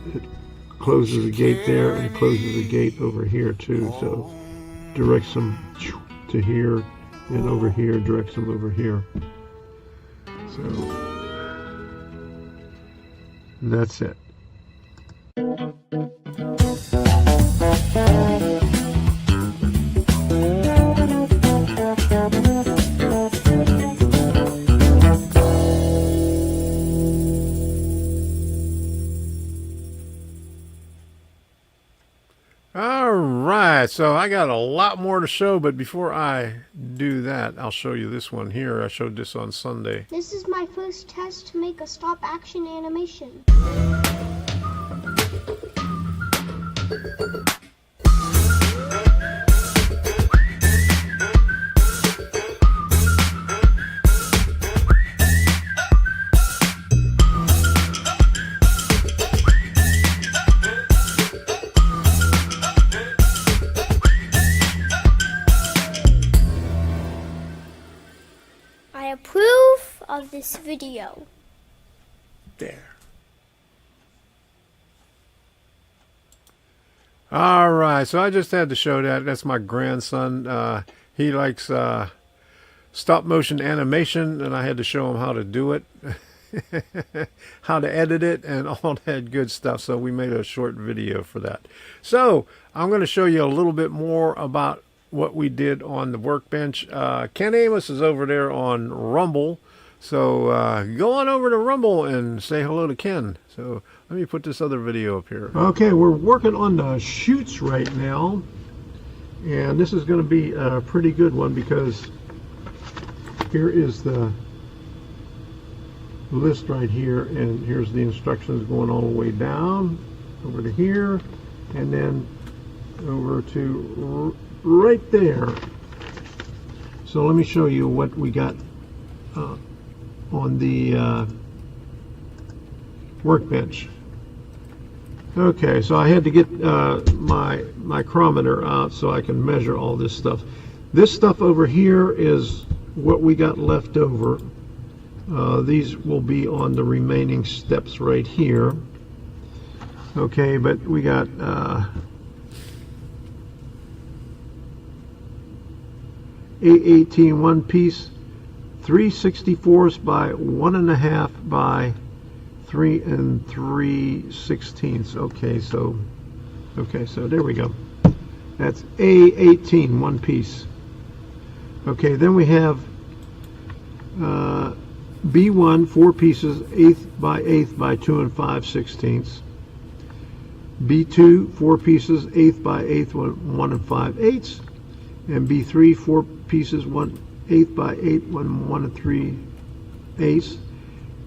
closes a gate there and closes a gate over here too, so directs them to here, and over here directs them over here. So that's it. All right, so I got a lot more to show, but before I do that, I'll show you this one here. I showed this on Sunday. This is my first test to make a stop action animation. I approve of this video. There. All right, so I just had to show that. That's my grandson. He likes stop motion animation, and I had to show him how to do it, how to edit it, and all that good stuff. So we made a short video for that. So I'm going to show you a little bit more about what we did on the workbench. Ken Amos is over there on Rumble, so go on over to Rumble and say hello to Ken. So let me put this other video up here. Okay, we're working on the chutes right now, and this is going to be a pretty good one, because here is the list right here, and here's the instructions going all the way down over to here, and then over to right there. So let me show you what we got on the workbench. Okay, so I had to get my micrometer out so I can measure all this stuff. This stuff over here is what we got left over. These will be on the remaining steps right here. Okay, but we got A18 one piece, 3/64 by 1.5 by 3 3/16. Okay, so there we go. That's A18 one piece. Okay, then we have B1 4 pieces, 1/8 by 1/8 by 2 5/16. B2 4 pieces, 1/8 by 1/8 1 5/8. And B3 4 pieces, 1/8 by 1/8 1 3/8.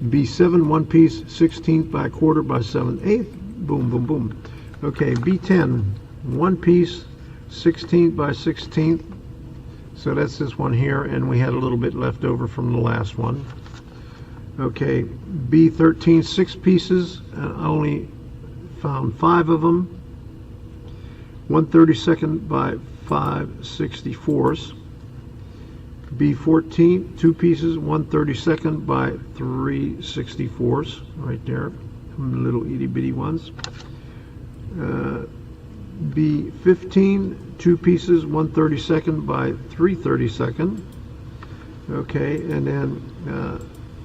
B7 one piece, 16th by 1/4 by 7/8. Boom, boom, boom. Okay, B10 one piece, 16th by 16th. So that's this one here, and we had a little bit left over from the last one. Okay, B13 6 pieces, and I only found 5 of them. 1/32 by 5/64. B14 2 pieces, 1/32 by 3/64. Right there, little itty bitty ones. B15 2 pieces, 1/32 by 3/32. Okay, and then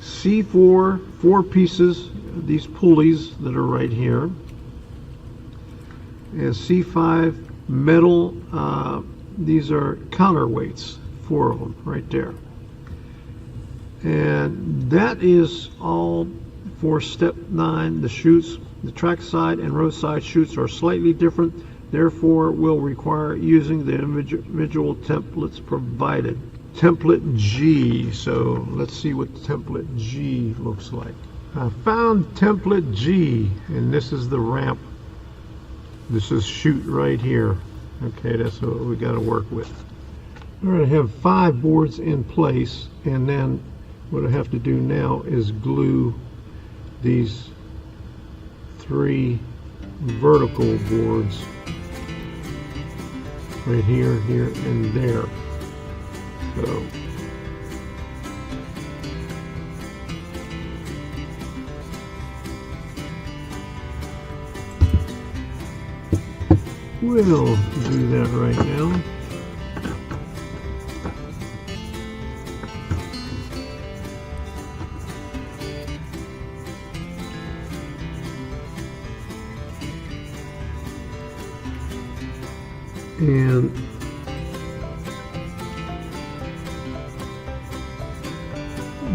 C4 4 pieces, these pulleys that are right here. And C5 metal, these are counterweights, 4 of them right there. And that is all for step 9. The chutes, the trackside and roadside chutes are slightly different, therefore will require using the individual templates provided. template G. So let's see what template G looks like. I found template G, and this is the ramp. This is chute right here. Okay, that's what we got to work with. All right, I have 5 boards in place, and then what I have to do now is glue these 3 vertical boards right here, here, and there. So we'll do that right now. And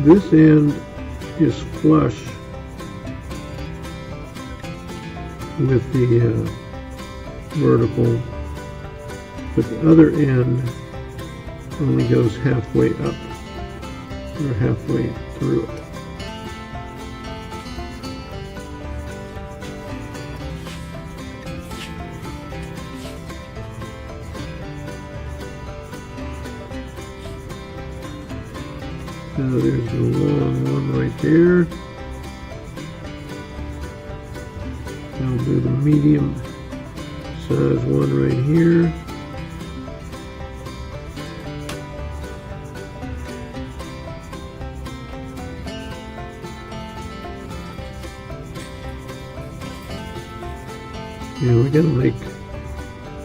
this end is flush with the vertical, but the other end only goes halfway up or halfway through it. So there's the long one right there. I'll do the medium size one right here. And we're going to make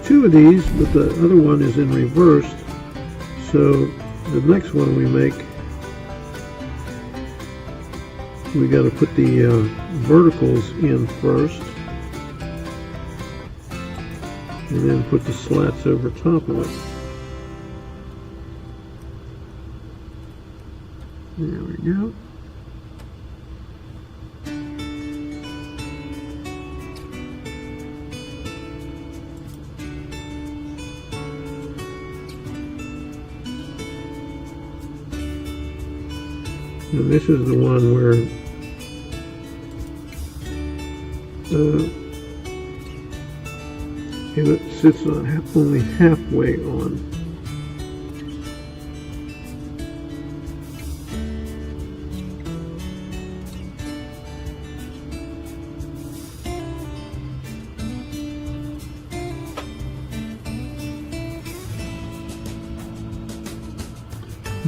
2 of these, but the other one is in reverse. So the next one we make, we got to put the verticals in first, and then put the slats over top of it. There we go. And this is the one where it sits on only halfway on.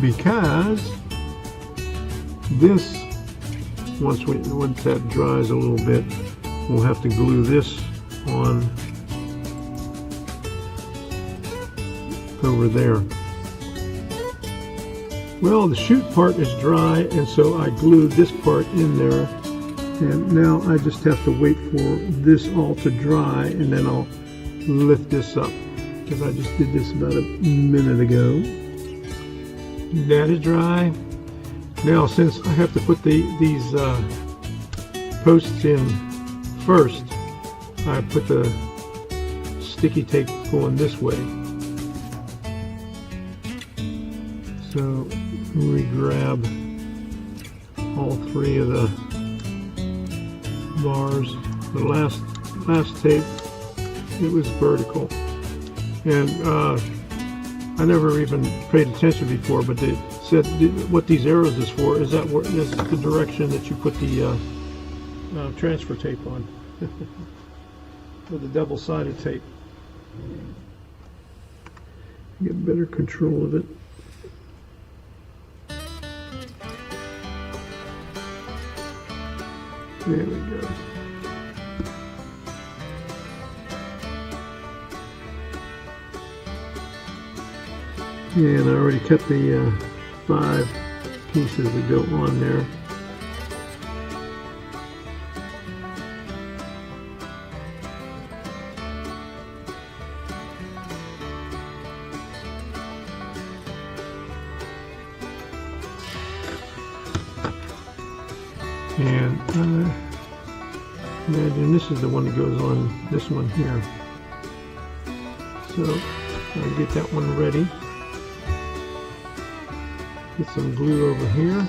Because this, once that dries a little bit, we'll have to glue this on over there. Well, the chute part is dry, and so I glued this part in there, and now I just have to wait for this all to dry, and then I'll lift this up, because I just did this about a minute ago. That is dry. Now, since I have to put these posts in first, I put the sticky tape going this way. So we grab all 3 of the bars. The last tape, it was vertical, and I never even paid attention before, but they said what these arrows is for is that is the direction that you put the transfer tape on, with the double-sided tape. Get better control of it. There we go. And I already cut the 5 pieces that go on there. And imagine this is the one that goes on this one here. So I'll get that one ready. Get some glue over here.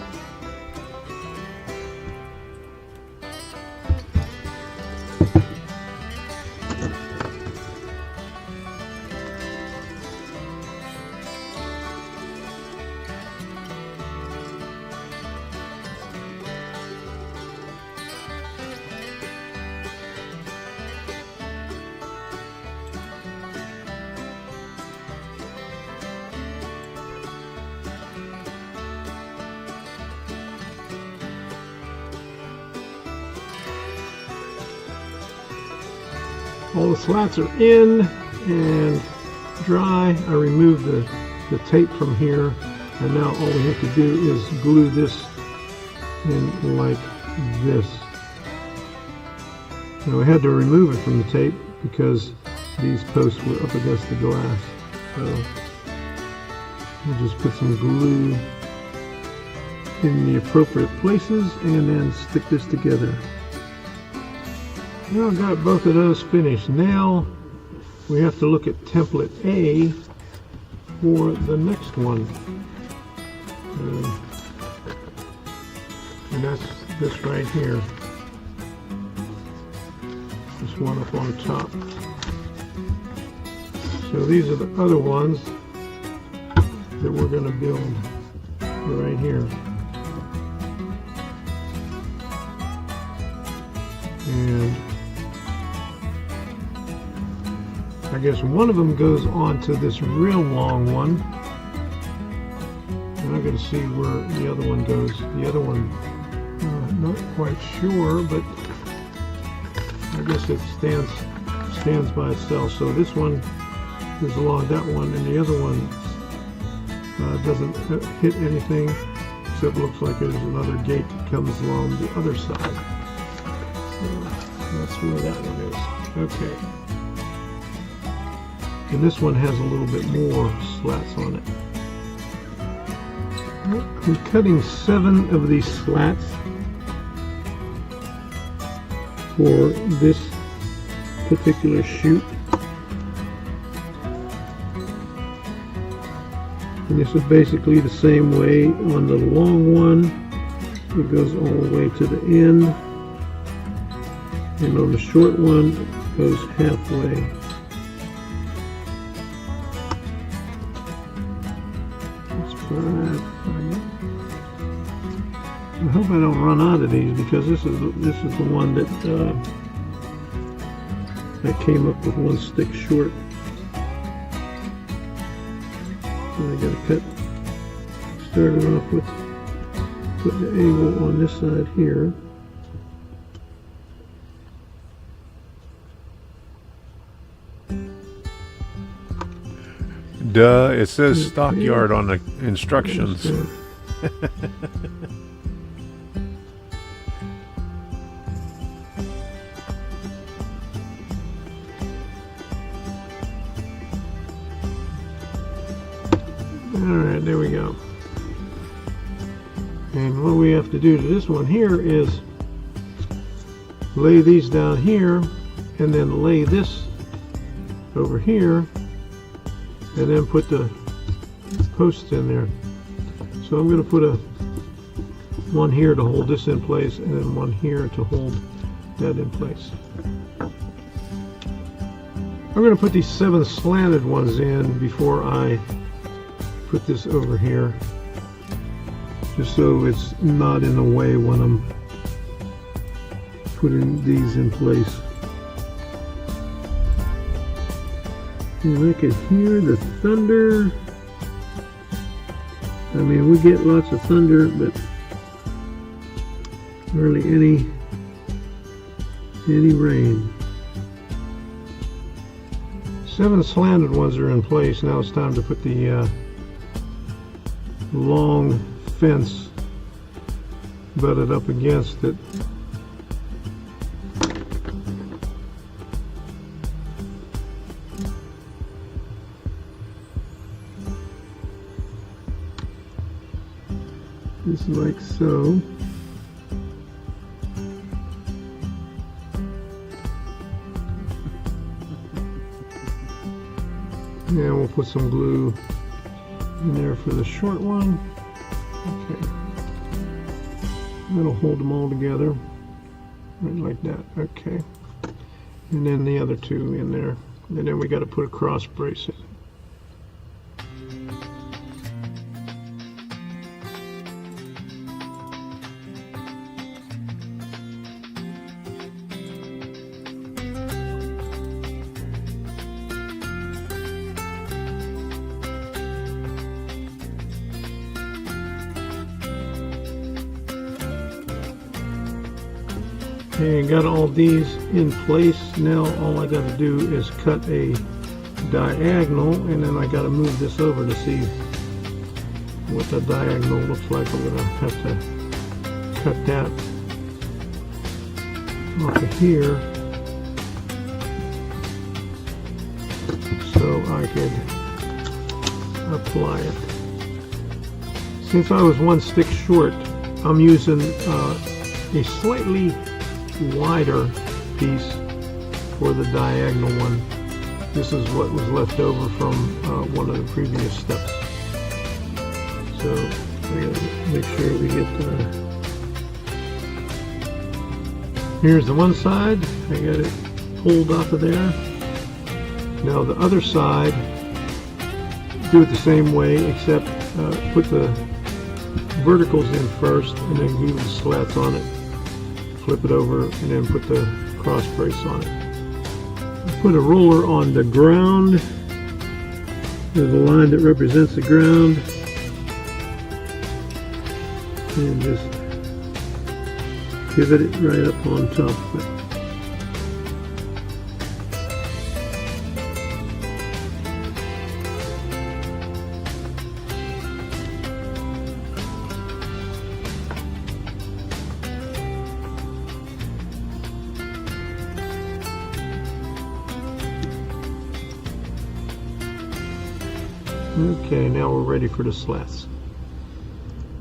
All the slats are in and dry. I removed the tape from here, and now all we have to do is glue this in like this. Now I had to remove it from the tape because these posts were up against the glass. So we'll just put some glue in the appropriate places and then stick this together. Now I've got both of those finished. Now we have to look at template A for the next one. And that's this right here. This one up on top. So these are the other ones that we're going to build right here. And I guess one of them goes onto this real long one, and I got to see where the other one goes. The other one, not quite sure, but I guess it stands by itself. So this one is along that one, and the other one doesn't hit anything, except looks like there's another gate that comes along the other side. So that's where that one is. Okay. And this one has a little bit more slats on it. I'm cutting 7 of these slats for this particular chute. And this is basically the same way on the long one. It goes all the way to the end. And on the short one, it goes halfway. I hope I don't run out of these, because this is the one that I came up with one stick short. So I got to cut. Started off with put the angle on this side here. Duh, it says stockyard on the instructions. Alright, there we go. And what we have to do to this one here is lay these down here, and then lay this over here, and then put the posts in there. So I'm going to put one here to hold this in place, and then one here to hold that in place. I'm going to put these 7 slanted ones in before I put this over here, just so it's not in the way when I'm putting these in place. And I can hear the thunder. I mean, we get lots of thunder, but hardly any rain. 7 slanted ones are in place. Now it's time to put the long fence butted up against it. Just like so. And we'll put some glue in there for the short one. Okay. That'll hold them all together. Right like that. Okay. And then the other two in there. And then we got to put a cross brace in. Okay, got all these in place. Now all I got to do is cut a diagonal, and then I got to move this over to see what the diagonal looks like. I'm gonna have to cut that off of here so I could apply it. Since I was one stick short, I'm using a slightly wider piece for the diagonal one. This is what was left over from one of the previous steps. So we gotta make sure we get here's the one side. I got it pulled off of there. Now the other side, do it the same way, except put the verticals in first and then glue the slats on it. Flip it over and then put the cross brace on it. Put a roller on the ground. There's a line that represents the ground. And just pivot it right up on top of it. Okay, now we're ready for the slats.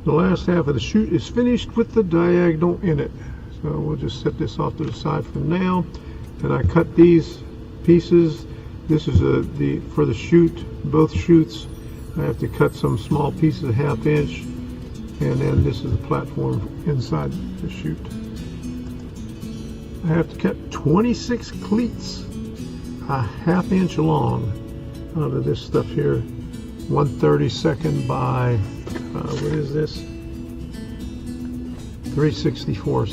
The last half of the chute is finished with the diagonal in it. So we'll just set this off to the side for now. And I cut these pieces. This is for the chute, both chutes. I have to cut some small pieces, a 1/2 inch. And then this is the platform inside the chute. I have to cut 26 cleats, a 1/2 inch long out of this stuff here. 1/32 by, what is this? 3/64.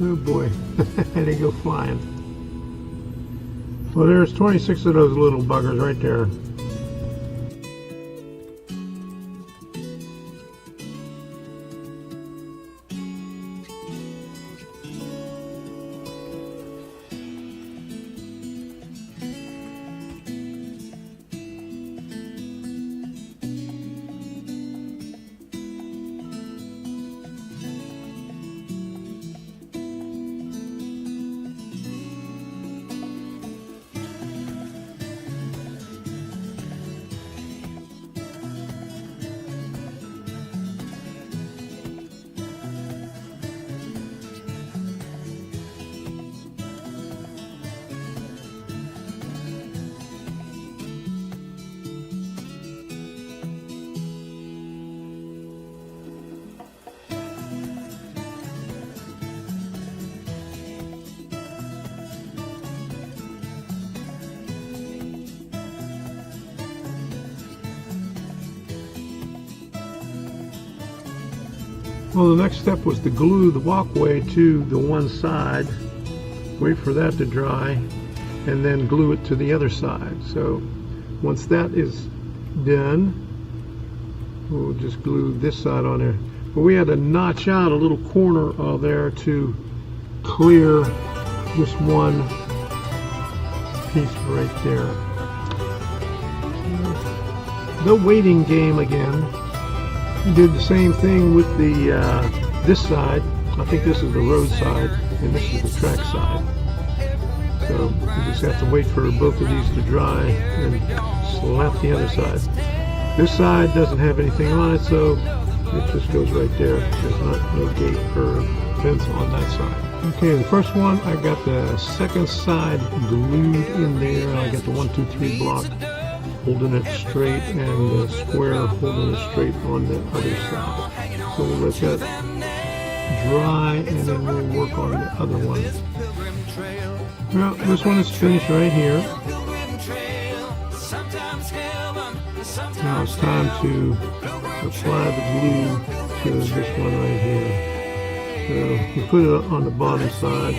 Oh boy, they go flying. Well, there's 26 of those little buggers right there. Well, the next step was to glue the walkway to the one side, wait for that to dry, and then glue it to the other side. So once that is done, we'll just glue this side on there. But we had to notch out a little corner there to clear this one piece right there. The waiting game again. We did the same thing with the this side. I think this is the road side, and this is the track side. So you just have to wait for both of these to dry and slap the other side. This side doesn't have anything on it, so it just goes right there. There's no gate or fence on that side. Okay, the first one, I got the second side glued in there. I got the 1, 2, 3 block holding it straight and the square holding it straight on the other side. So we'll let that dry and then we'll work on the other one. Well, this one is finished right here. Now it's time to apply the glue to this one right here. So you put it on the bottom side.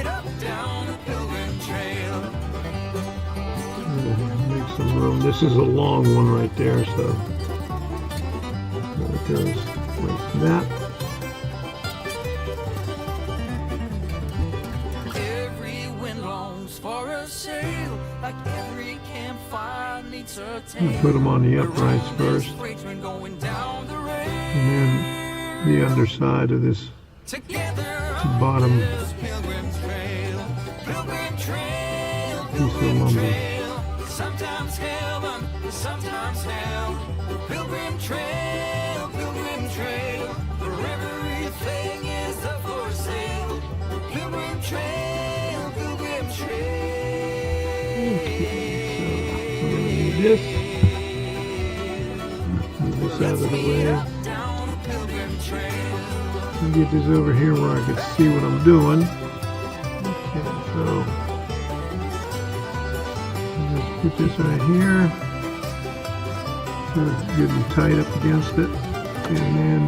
Make some room. This is a long one right there, so it goes like that. Every wind longs for a sail, like every campfire needs a We'll put them on the uprights first, and then the underside of this bottom piece of lumber. Sometimes heaven, sometimes hell. Pilgrim trail, where everything is up for sale. Pilgrim trail, pilgrim trail. This. Move this out of the way. Get this over here where I can see what I'm doing. Okay, so just put this right here. So it's good and tight up against it. And then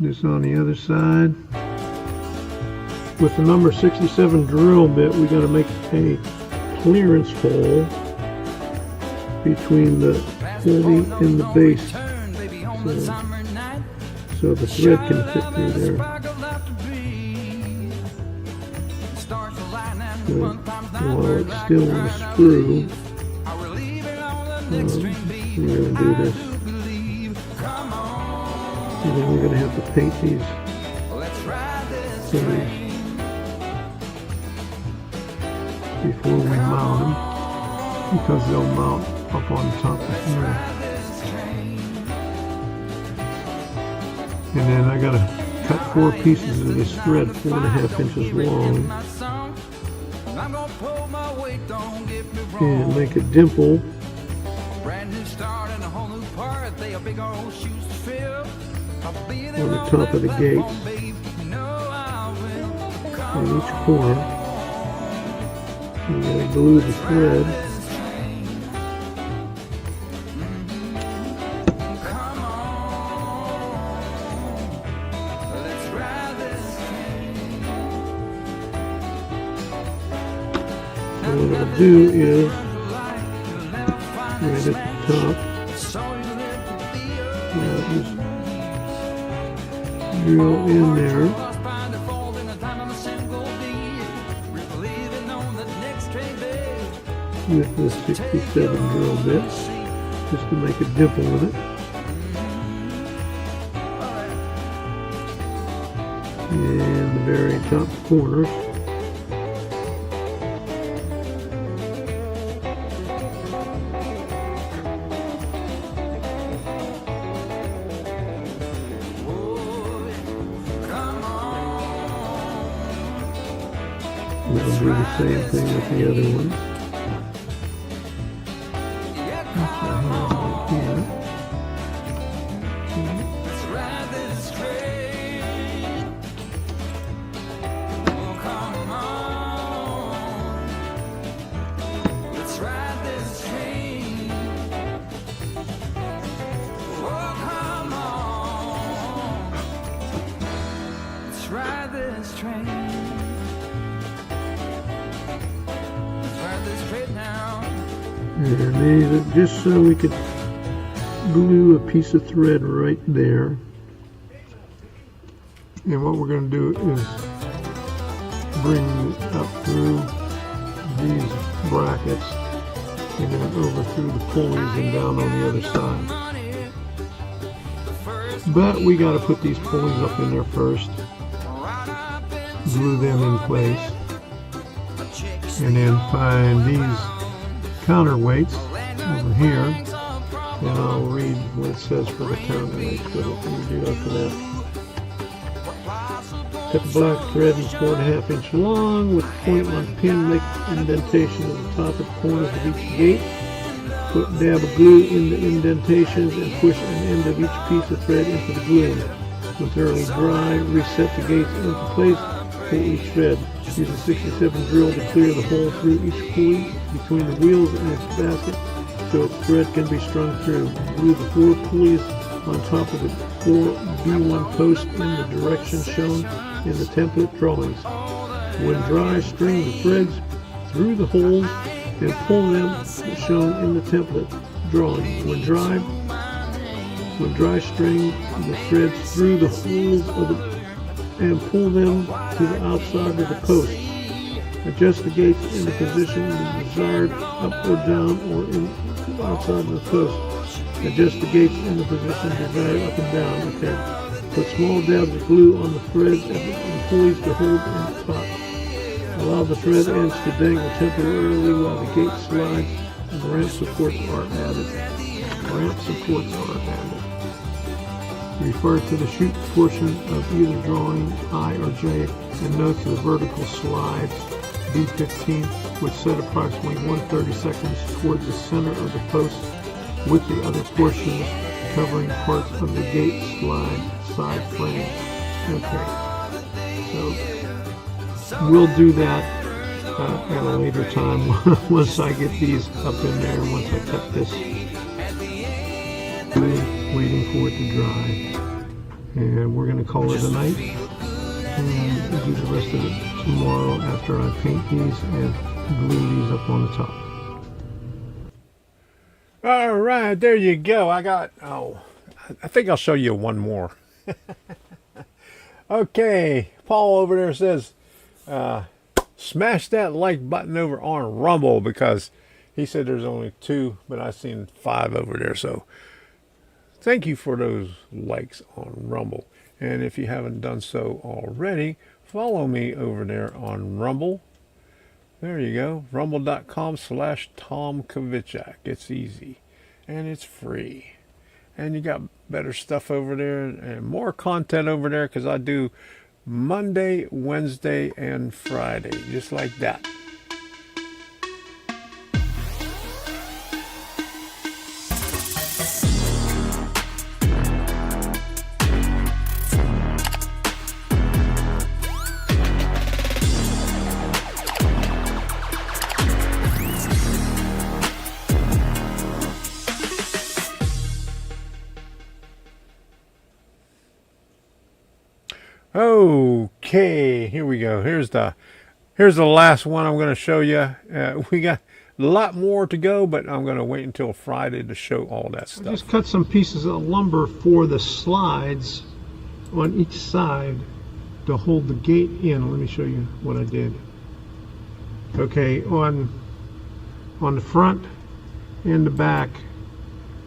this on the other side. With the number 67 drill bit, we got to make a clearance hole between the pulley and the base, so the thread can fit through there. So while it's still on the screw, we're going to do this. And then we're going to have to paint these pulleys before we mount them, because they'll mount up on top of here. And then I gotta cut 4 pieces of this thread 4.5 inches long and make a dimple on the top of the gates on each corner. I'm going to glue the thread. And what I'll do is, right at the top, I'll just drill in there. With the 67 drill bit, just to make a dimple in it. And the very top corners. We'll do the same thing with the other one. And these are just so we could glue a piece of thread right there. And what we're going to do is bring up through these brackets and then over through the pulleys and down on the other side. But we got to put these pulleys up in there first. glue them in place, and then find these counterweights over here, and I'll read what it says for the counterweights. What we do after that. Cut the black thread in 4.5 inch long with point on pin, make indentation at the top and corners of each gate. Put dab of glue in the indentations and push an end of each piece of thread into the glue. When thoroughly dry, reset the gates into place, pull each thread. Use a 67 drill to clear the hole through each pulley between the wheels and its basket so its thread can be strung through. Glue the 4 pulleys on top of the 4 B1 posts in the direction shown in the template drawings. When dry, string the threads through the holes and pull them as shown in the template drawing. When dry, string the threads through the holes and pull them to the outside of the post. Adjust the gates in the position you desired, up or down, or in the outside of the post. Adjust the gates in the position desired, up and down. Okay. Put small dabs of glue on the threads and pulleys to hold in the top. Allow the thread ends to dangle temporarily while the gate slides and ramp supports are added. Ramp supports are added. Refer to the chute portion of either drawing I or J and note to the vertical slides B15, which set approximately 1/32 towards the center of the post, with the other portions covering parts of the gate slide side frame. Okay, so we'll do that at a later time once I get these up in there, once I cut this. Waiting for it to dry, and we're going to call it a night and do the rest of it tomorrow after I paint these and glue these up on the top. All right, there you go. I think I'll show you one more. Okay, Paul over there says smash that like button over on Rumble, because he said there's only 2, but I've seen 5 over there. So thank you for those likes on Rumble. And if you haven't done so already, follow me over there on Rumble. There you go. Rumble.com/Tom Kvichak. It's easy and it's free. And you got better stuff over there and more content over there, because I do Monday, Wednesday, and Friday, just like that. Okay, here we go. Here's the last one I'm going to show you. We got a lot more to go, but I'm going to wait until Friday to show all that stuff. I just cut some pieces of lumber for the slides on each side to hold the gate in. Let me show you what I did. Okay, on the front and the back,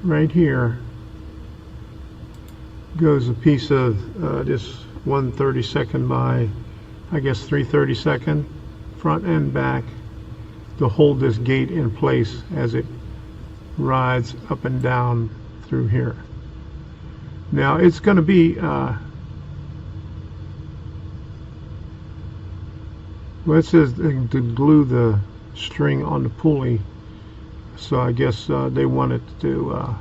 right here, goes a piece of this 1/32 by, I guess, 3/32 front and back to hold this gate in place as it rides up and down through here. Now it's going to be well, it says to glue the string on the pulley, so I guess they want it to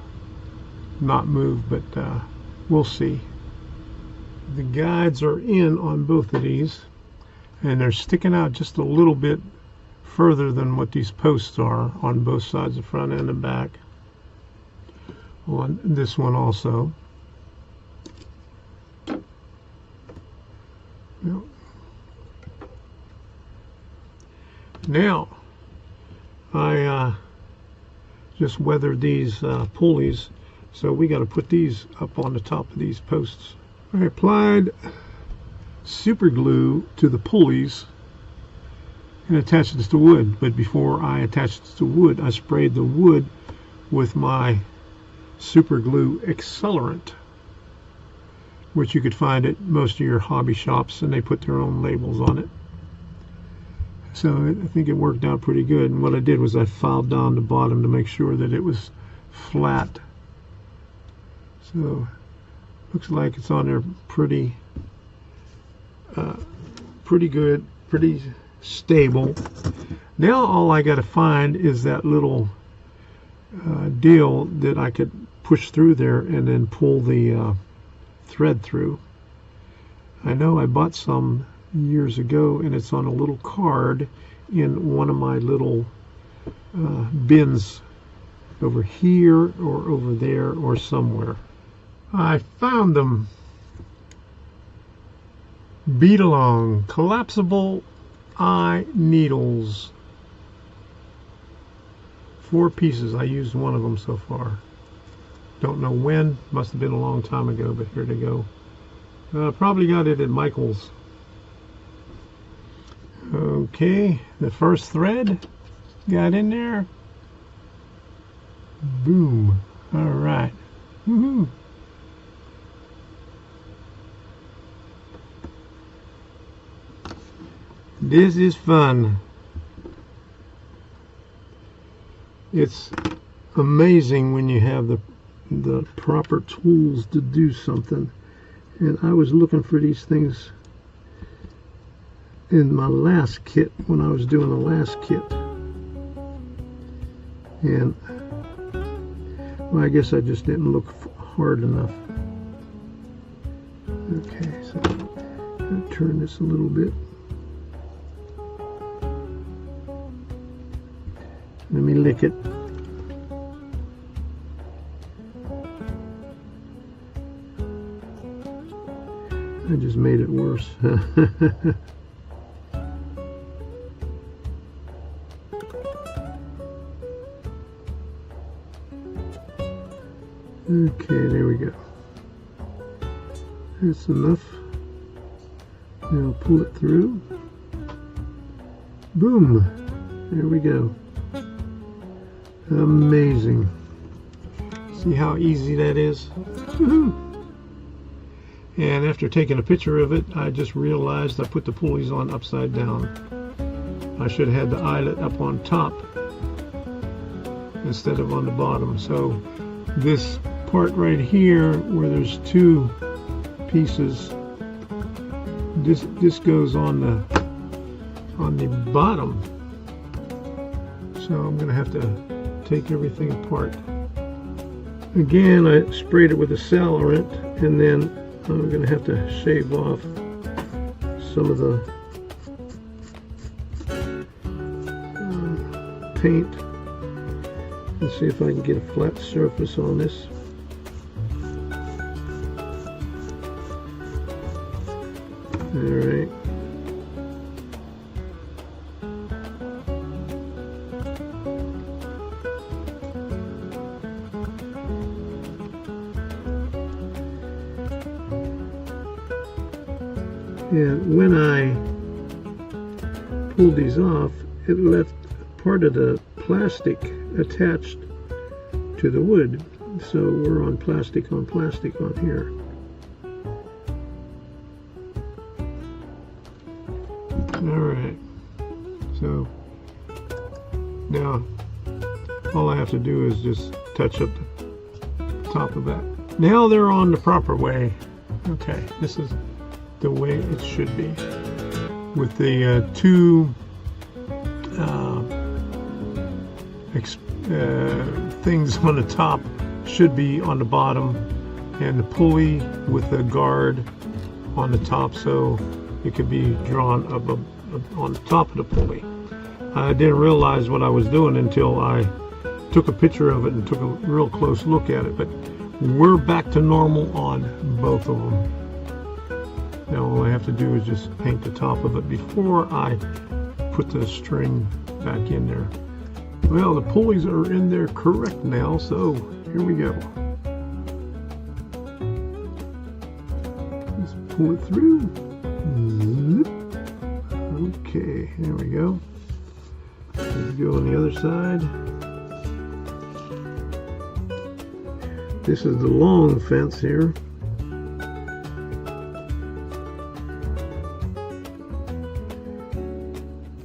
not move, but we'll see. The guides are in on both of these, and they're sticking out just a little bit further than what these posts are on both sides, the front and the back. On this one also. Yep. Now, I just weathered these pulleys, so we got to put these up on the top of these posts. I applied super glue to the pulleys and attached it to wood, but before I attached it to wood, I sprayed the wood with my super glue accelerant which you could find at most of your hobby shops, and they put their own labels on it. So I think it worked out pretty good. And what I did was I filed down the bottom to make sure that it was flat. So looks like it's on there pretty good, pretty stable. Now all I got to find is that little deal that I could push through there and then pull the thread through. I know I bought some years ago, and it's on a little card in one of my little bins over here or over there or somewhere. I found them. Beat Along collapsible eye needles. 4 pieces. I used one of them so far. Don't know when. Must have been a long time ago, but here they go. Probably got it at Michael's. Okay, the first thread got in there. Boom. All right. Woohoo. This is fun. It's amazing when you have the proper tools to do something. And I was looking for these things in my last kit, when I was doing the last kit. And well, I guess I just didn't look hard enough. Okay, so I'll turn this a little bit. Let me lick it. I just made it worse. Okay, there we go. That's enough. Now pull it through. Boom! There we go. Amazing. See how easy that is? Woohoo! And after taking a picture of it, I just realized I put the pulleys on upside down. I should have had the eyelet up on top instead of on the bottom. So this part right here, where there's 2 pieces, this goes on the bottom. So I'm going to have to take everything apart. Again, I sprayed it with a Salarant, and then I'm going to have to shave off some of the paint and see if I can get a flat surface on this. Alright. And when I pulled these off, it left part of the plastic attached to the wood. So we're on plastic on here. Alright, so now all I have to do is just touch up the top of that. Now they're on the proper way. Okay, this is the way it should be. With the 2 things on the top should be on the bottom, and the pulley with the guard on the top, so it could be drawn up on the top of the pulley. I didn't realize what I was doing until I took a picture of it and took a real close look at it, but we're back to normal on both of them. Now all I have to do is just paint the top of it before I put the string back in there. Well, the pulleys are in there correct now, so here we go. Let's pull it through. Zip. Okay, there we go. Let's go on the other side. This is the long fence here.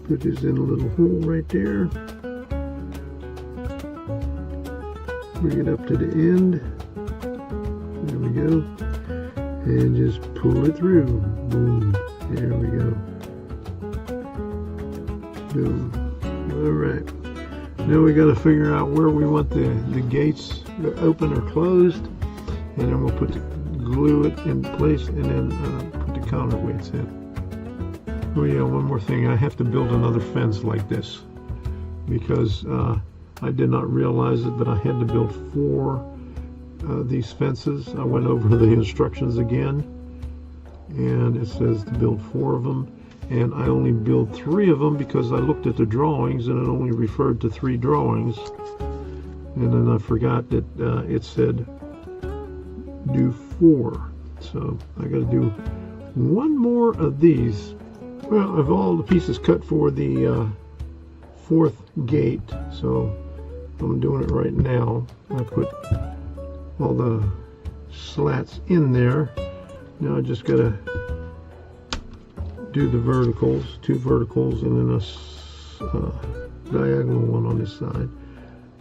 Put this in a little hole right there. Bring it up to the end. There we go. And just pull it through. Boom. There we go. Boom. Alright. Now we got to figure out where we want the gates open or closed. And then we'll glue it in place and then put the counterweights in. Oh yeah, one more thing. I have to build another fence like this because I did not realize it, but I had to build 4 these fences. I went over the instructions again, and it says to build 4 of them, and I only built 3 of them because I looked at the drawings and it only referred to 3 drawings, and then I forgot that it said do 4. So I got to do 1 more of these. Well, I've all the pieces cut for the 4th gate, so I'm doing it right now. I put all the slats in there. Now I just gotta do the verticals, 2 verticals, and then a diagonal one on this side.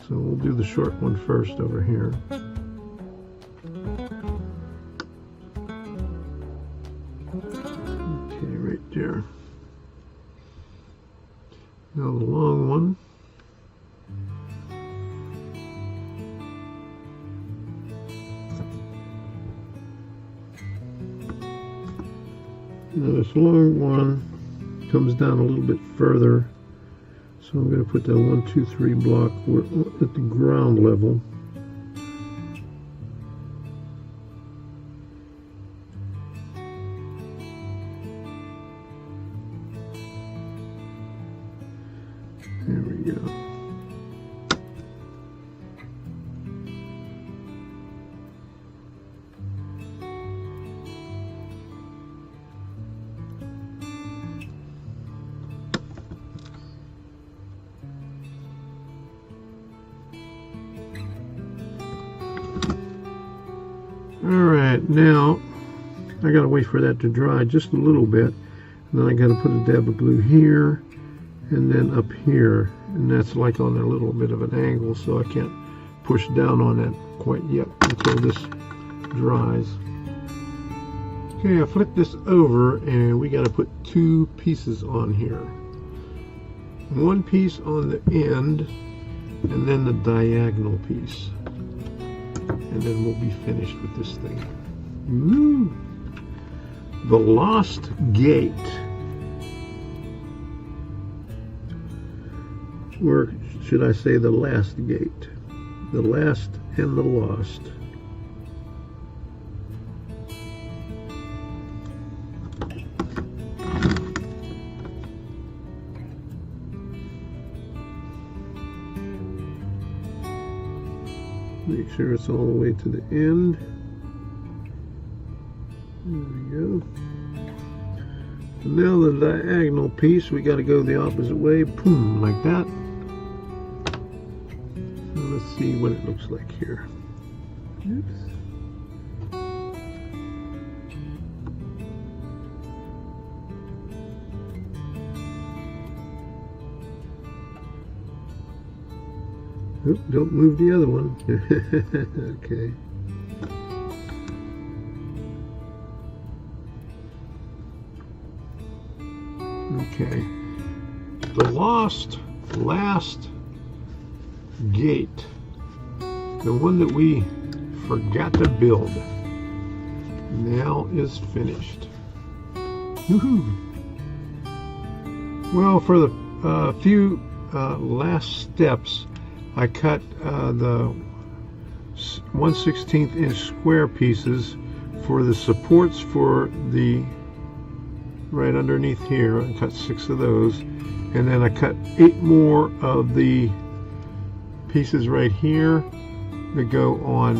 So we'll do the short one first over here. Okay, right there. Now the long one. Now this long one comes down a little bit further, so I'm going to put that 1, 2, 3 block at the ground level. There we go. Alright, now I gotta wait for that to dry just a little bit, and then I gotta put a dab of glue here and then up here, and that's like on a little bit of an angle, so I can't push down on that quite yet until this dries. Okay, I flipped this over and we gotta put 2 pieces on here. 1 piece on the end and then the diagonal piece. And then we'll be finished with this thing. Woo! The Lost Gate. Or should I say the last gate? The last and the lost. Make sure it's all the way to the end. There we go. And now the diagonal piece, we got to go the opposite way. Boom, like that. So let's see what it looks like here. Oops. Oop, don't move the other one. Okay. Okay. The last gate. The one that we forgot to build. Now is finished. Woohoo! Well, for the few last steps, I cut the 1/16 inch square pieces for the supports for the right underneath here. I cut 6 of those, and then I cut 8 more of the pieces right here that go on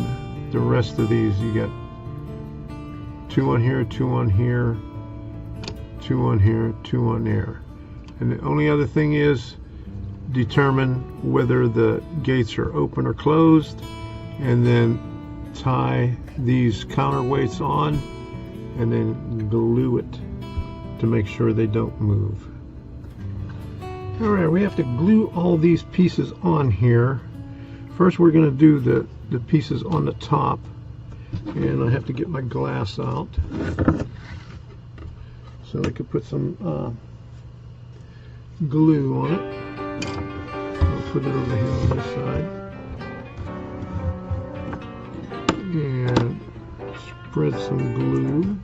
the rest of these. You got 2 on here, 2 on here, 2 on here, 2 on there. And the only other thing is determine whether the gates are open or closed, and then tie these counterweights on and then glue it to make sure they don't move. Alright, we have to glue all these pieces on here. First we're going to do the pieces on the top, and I have to get my glass out so I could put some glue on it. I'll put it over here on this side and spread some glue.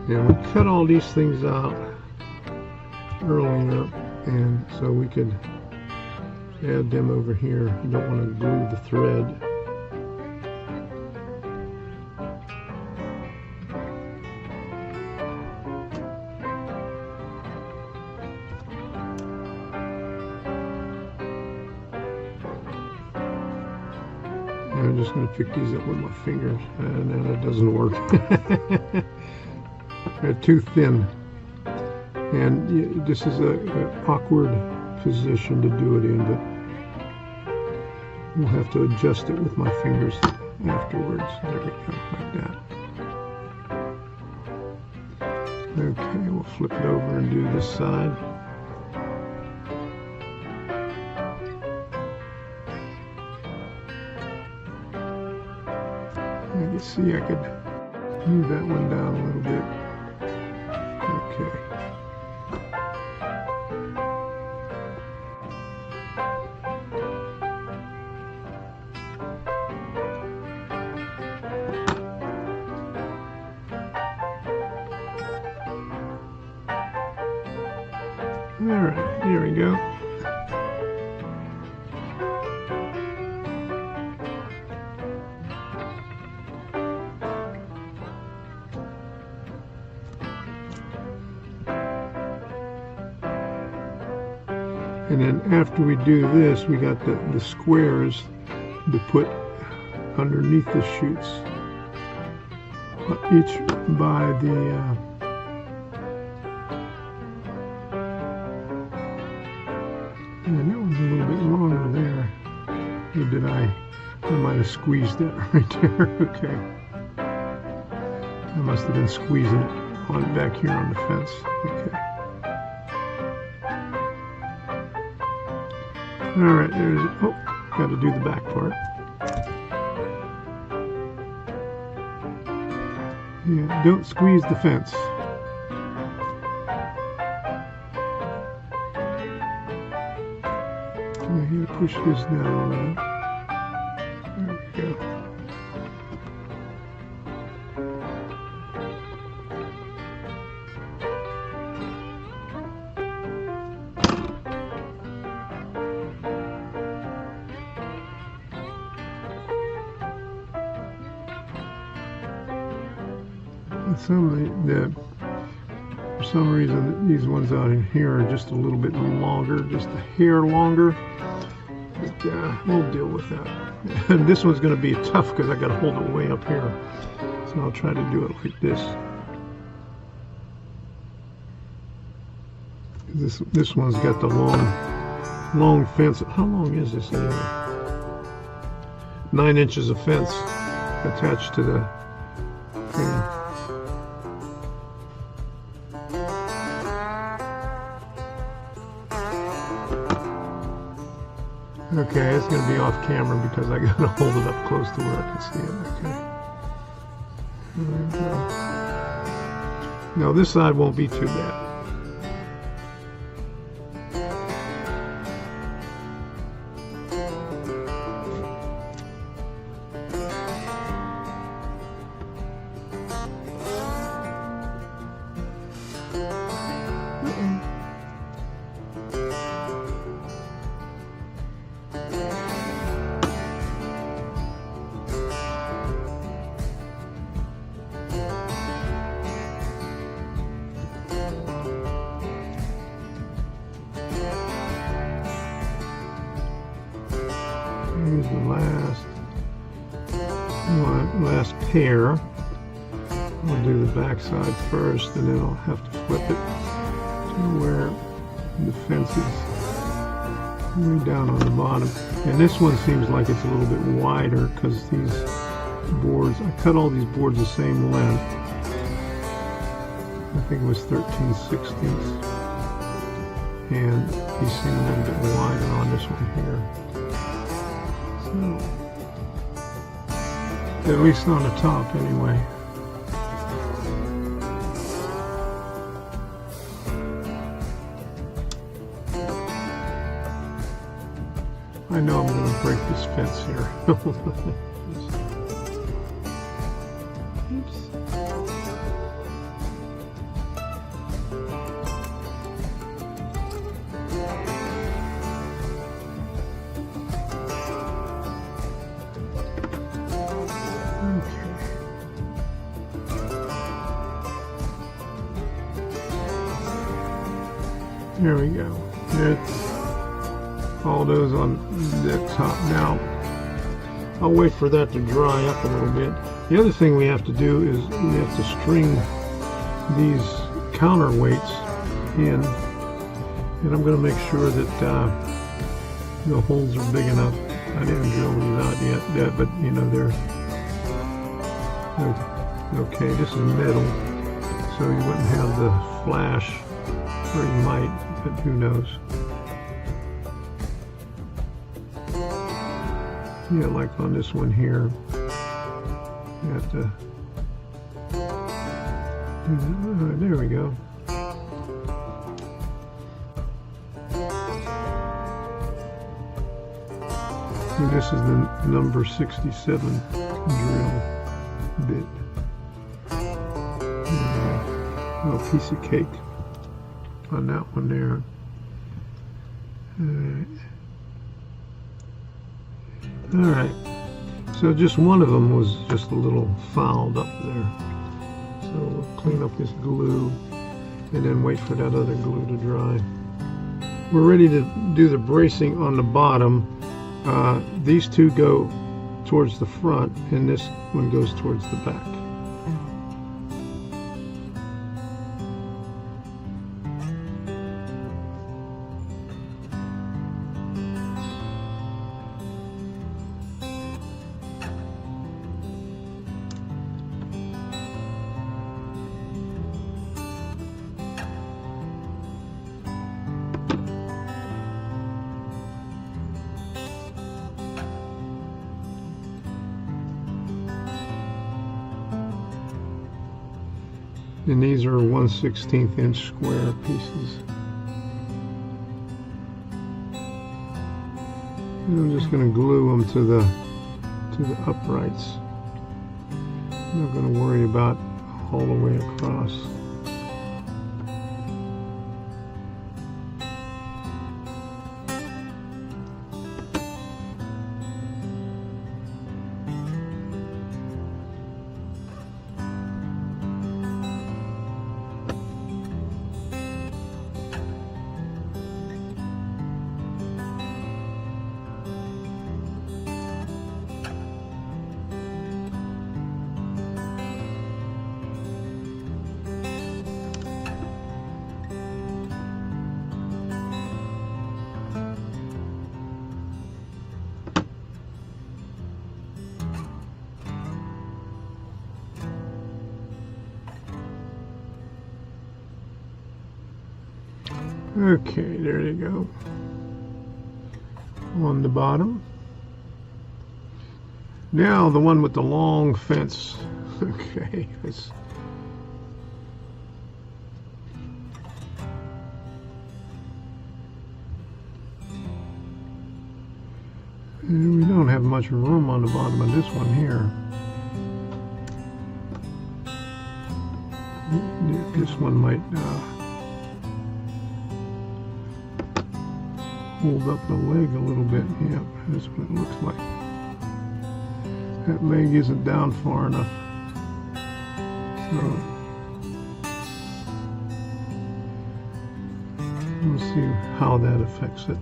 And we cut all these things out earlier, and so we could add them over here. You don't want to glue the thread. I'm just going to pick these up with my fingers, and then it doesn't work. They're too thin, and this is an awkward position to do it in, but we'll have to adjust it with my fingers afterwards. There we go, like that. Okay, we'll flip it over and do this side. You can see I could move that one down a little bit. Okay. All right, here we go. And then after we do this, we got the squares to put underneath the chutes, each by the and that one's a little bit longer there. Or did I might have squeezed that right there. Okay. I must have been squeezing it on back here on the fence. Okay. Alright, there's, oh, got to do the back part. Yeah, don't squeeze the fence. I gotta push this down a little. There we go. For some reason, these ones out in here are just a little bit longer, just a hair longer. But we'll deal with that. And this one's going to be tough because I got to hold it way up here. So I'll try to do it like this. This one's got the long fence. How long is this anyway? 9 inches of fence attached to the thing. Okay, it's going to be off camera because I got to hold it up close to where I can see it. Okay. There we go. Now this side won't be too bad. Here's the last pair. I'll do the back side first, and then I'll have to flip it to where the fence is way down on the bottom. And this one seems like it's a little bit wider because these boards. I cut all these boards the same length. I think it was 13/16. And these seem a little bit wider on this one here. So, at least on the top anyway. I know I'm going to break this fence here. Oops. There we go. It's all those on the top now. I'll wait for that to dry up a little bit. The other thing we have to do is we have to string these counterweights in, and I'm going to make sure that the holes are big enough. I didn't drill these out yet, but you know they're okay. This is metal, so you wouldn't have the flash, or you might, but who knows. Yeah, like on this one here, you have to, there we go. And this is the number 67 drill bit. A little piece of cake on that one there. Alright, so just one of them was just a little fouled up there. So we'll clean up this glue and then wait for that other glue to dry. We're ready to do the bracing on the bottom. These two go towards the front and this one goes towards the back. And these are 1/16 inch square pieces. And I'm just going to glue them to the uprights. I'm not going to worry about all the way across. Okay, there you go. On the bottom. Now the one with the long fence. Okay, we don't have much room on the bottom of this one here. This one might hold up the leg a little bit. Yeah, that's what it looks like. That leg isn't down far enough. So we'll see how that affects it.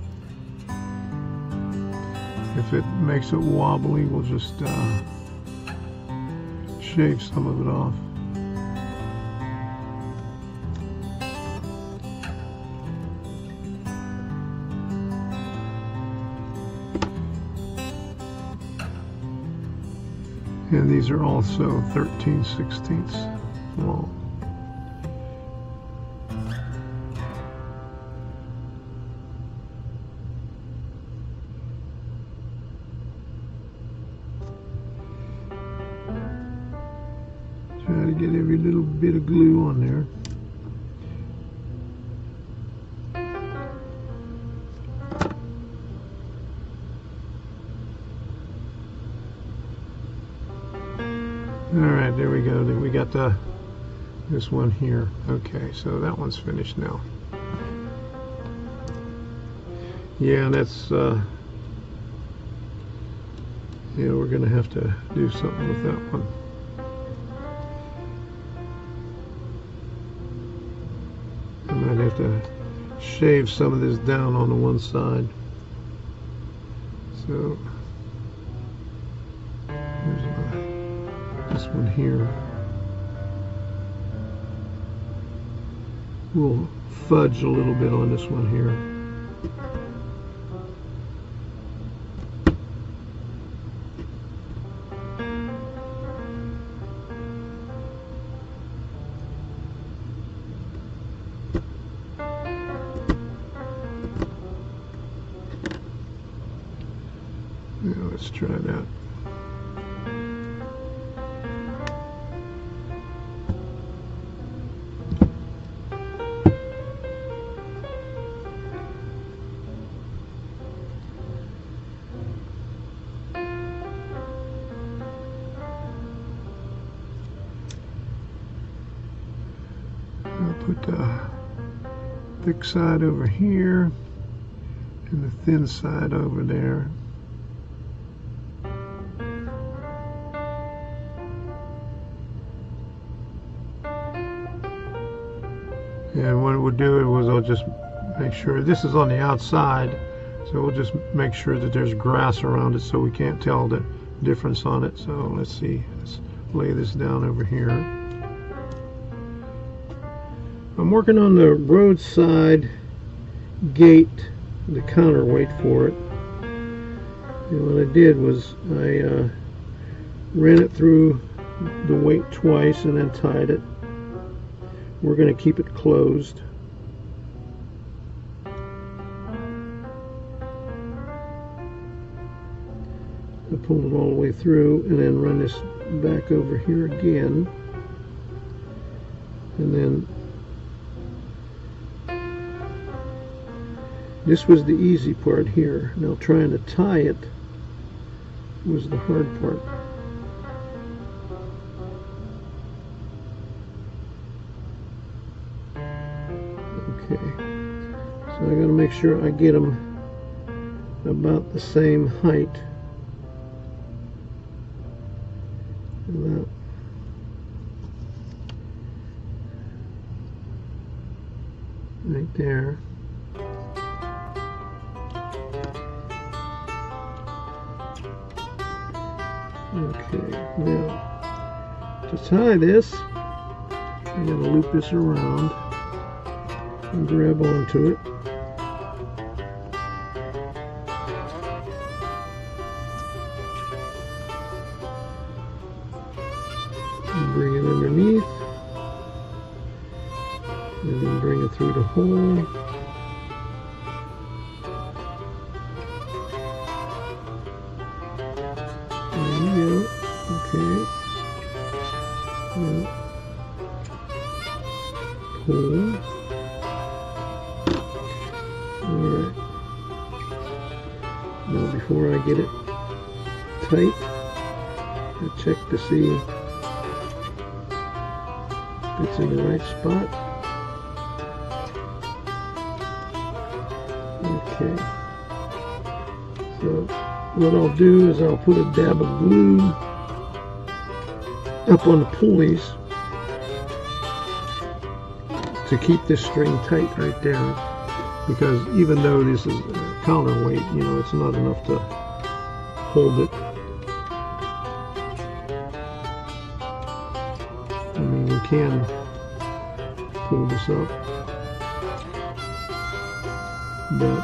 If it makes it wobbly, we'll just shave some of it off. And these are also 13/16 long. Try to get every little bit of glue on there. Alright, there we go. Then we got this one here. Okay, so that one's finished now. Yeah, that's yeah, we're gonna have to do something with that one. I might have to shave some of this down on the one side. So this one here. We'll fudge a little bit on this one here. Now let's try that. I'll put the thick side over here and the thin side over there. And what we'll do is I'll just make sure this is on the outside, so we'll just make sure that there's grass around it so we can't tell the difference on it. So let's see, let's lay this down over here. I'm working on the roadside gate, the counterweight for it. And what I did was I ran it through the weight twice and then tied it. We're going to keep it closed. I pull it all the way through and then run this back over here again. And then this was the easy part here. Now trying to tie it was the hard part. Okay, so I got to make sure I get them about the same height. About right there. Okay, now to tie this, I'm going to loop this around and grab onto it. And bring it underneath, and then bring it through the hole. There you go. Okay. Now, pull. Alright. Now before I get it tight, I check to see if it's in the right spot. Okay. So what I'll do is I'll put a dab of glue up on the pulleys to keep this string tight right there, because even though this is counterweight, you know, it's not enough to hold it. I mean, we can pull this up, but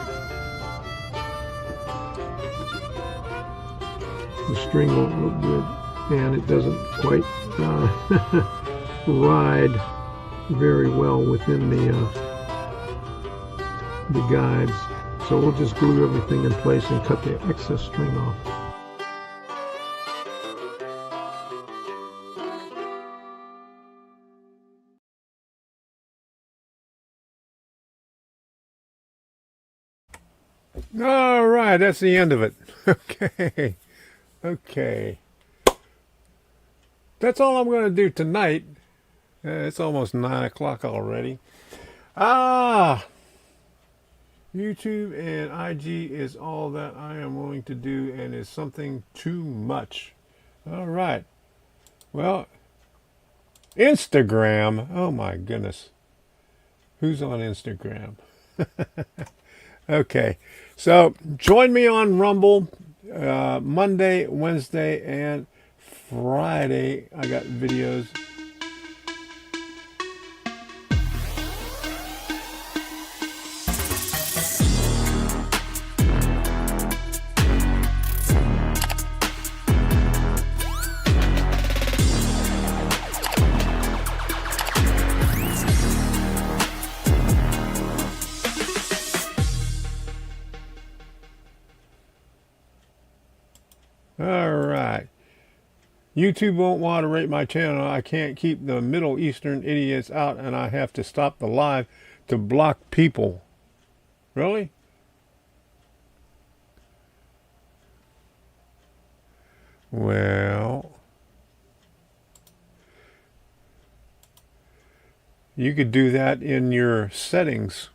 the string won't look good. and it doesn't quite ride very well within the guides. So we'll just glue everything in place and cut the excess string off. All right, that's the end of it. Okay. That's all I'm going to do tonight. It's almost 9 o'clock already. YouTube and IG is all that I am willing to do, and is something too much. All right. Well, Instagram. Oh my goodness. Who's on Instagram? Okay. So join me on Rumble Monday, Wednesday, and Friday. I got videos. All right. YouTube won't moderate my channel. I can't keep the Middle Eastern idiots out, and I have to stop the live to block people. Really? Well, you could do that in your settings.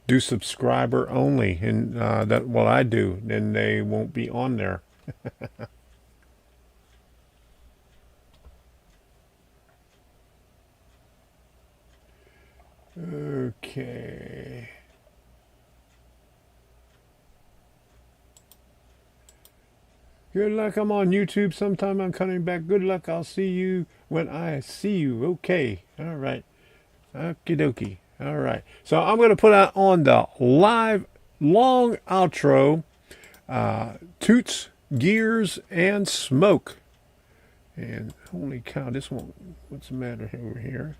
Do subscriber only, and that's what I do. Then they won't be on there. Okay. Good luck. I'm on YouTube sometime. I'm coming back. Good luck. I'll see you when I see you. Okay. All right. Okie dokie. All right. So I'm going to put out on the live long outro, Toots, Gears, and Smoke. And holy cow, this one, what's the matter over here?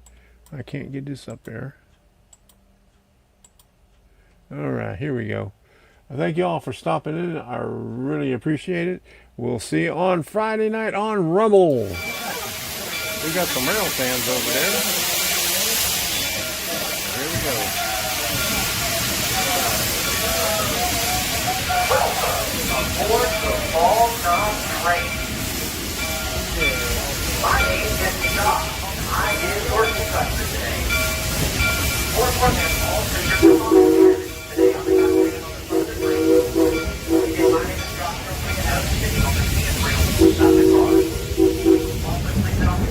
I can't get this up there. All right, here we go. Thank you all for stopping in. I really appreciate it. We'll see you on Friday night on Rumble. We got some rail fans over there. Here we go. Aboard the Fall Train. My name is Doc. I am your conductor today. All today on the Again, my name is Doc. Sitting on the CN rail beside the car. All the things that I'll be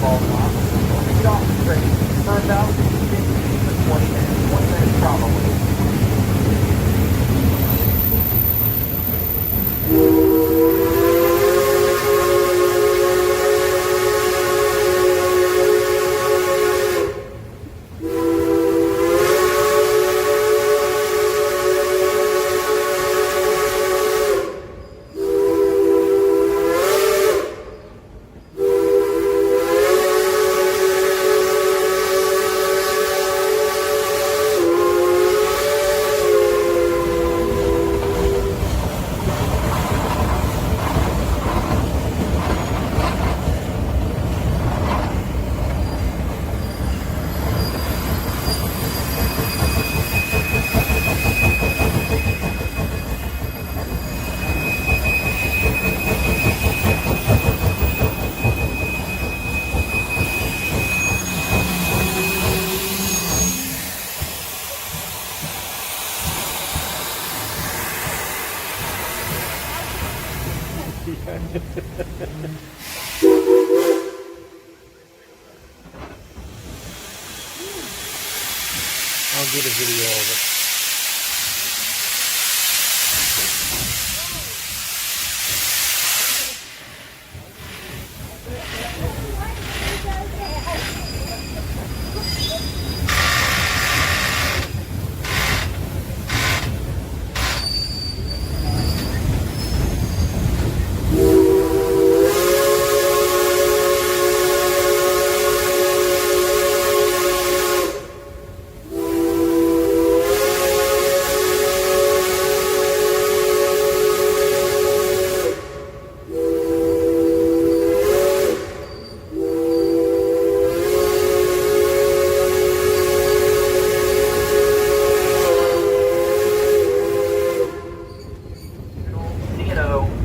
involved in office. We get off the train for about 15 to 20 minutes. 20 minutes probably. I'll get a video of it.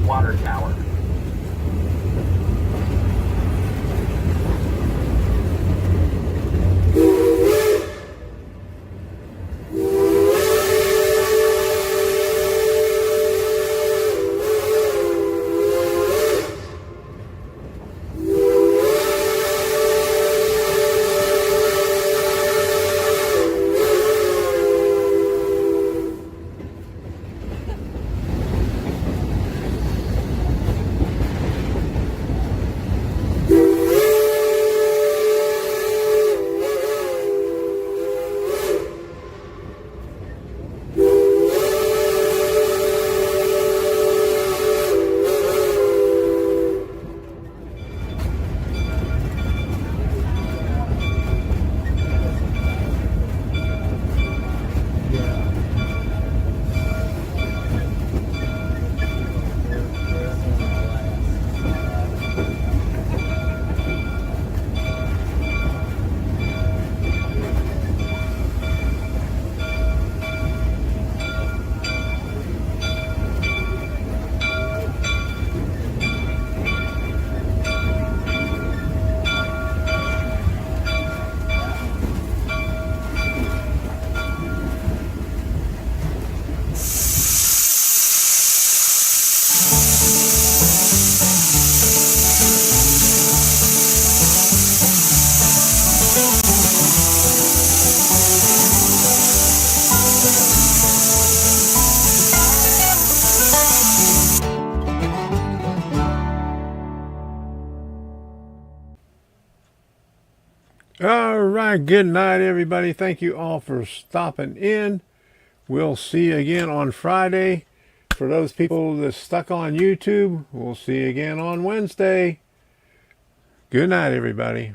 Water tower. All right, good night, everybody. Thank you all for stopping in. We'll see you again on Friday. For those people that's stuck on YouTube, we'll see you again on Wednesday. Good night, everybody.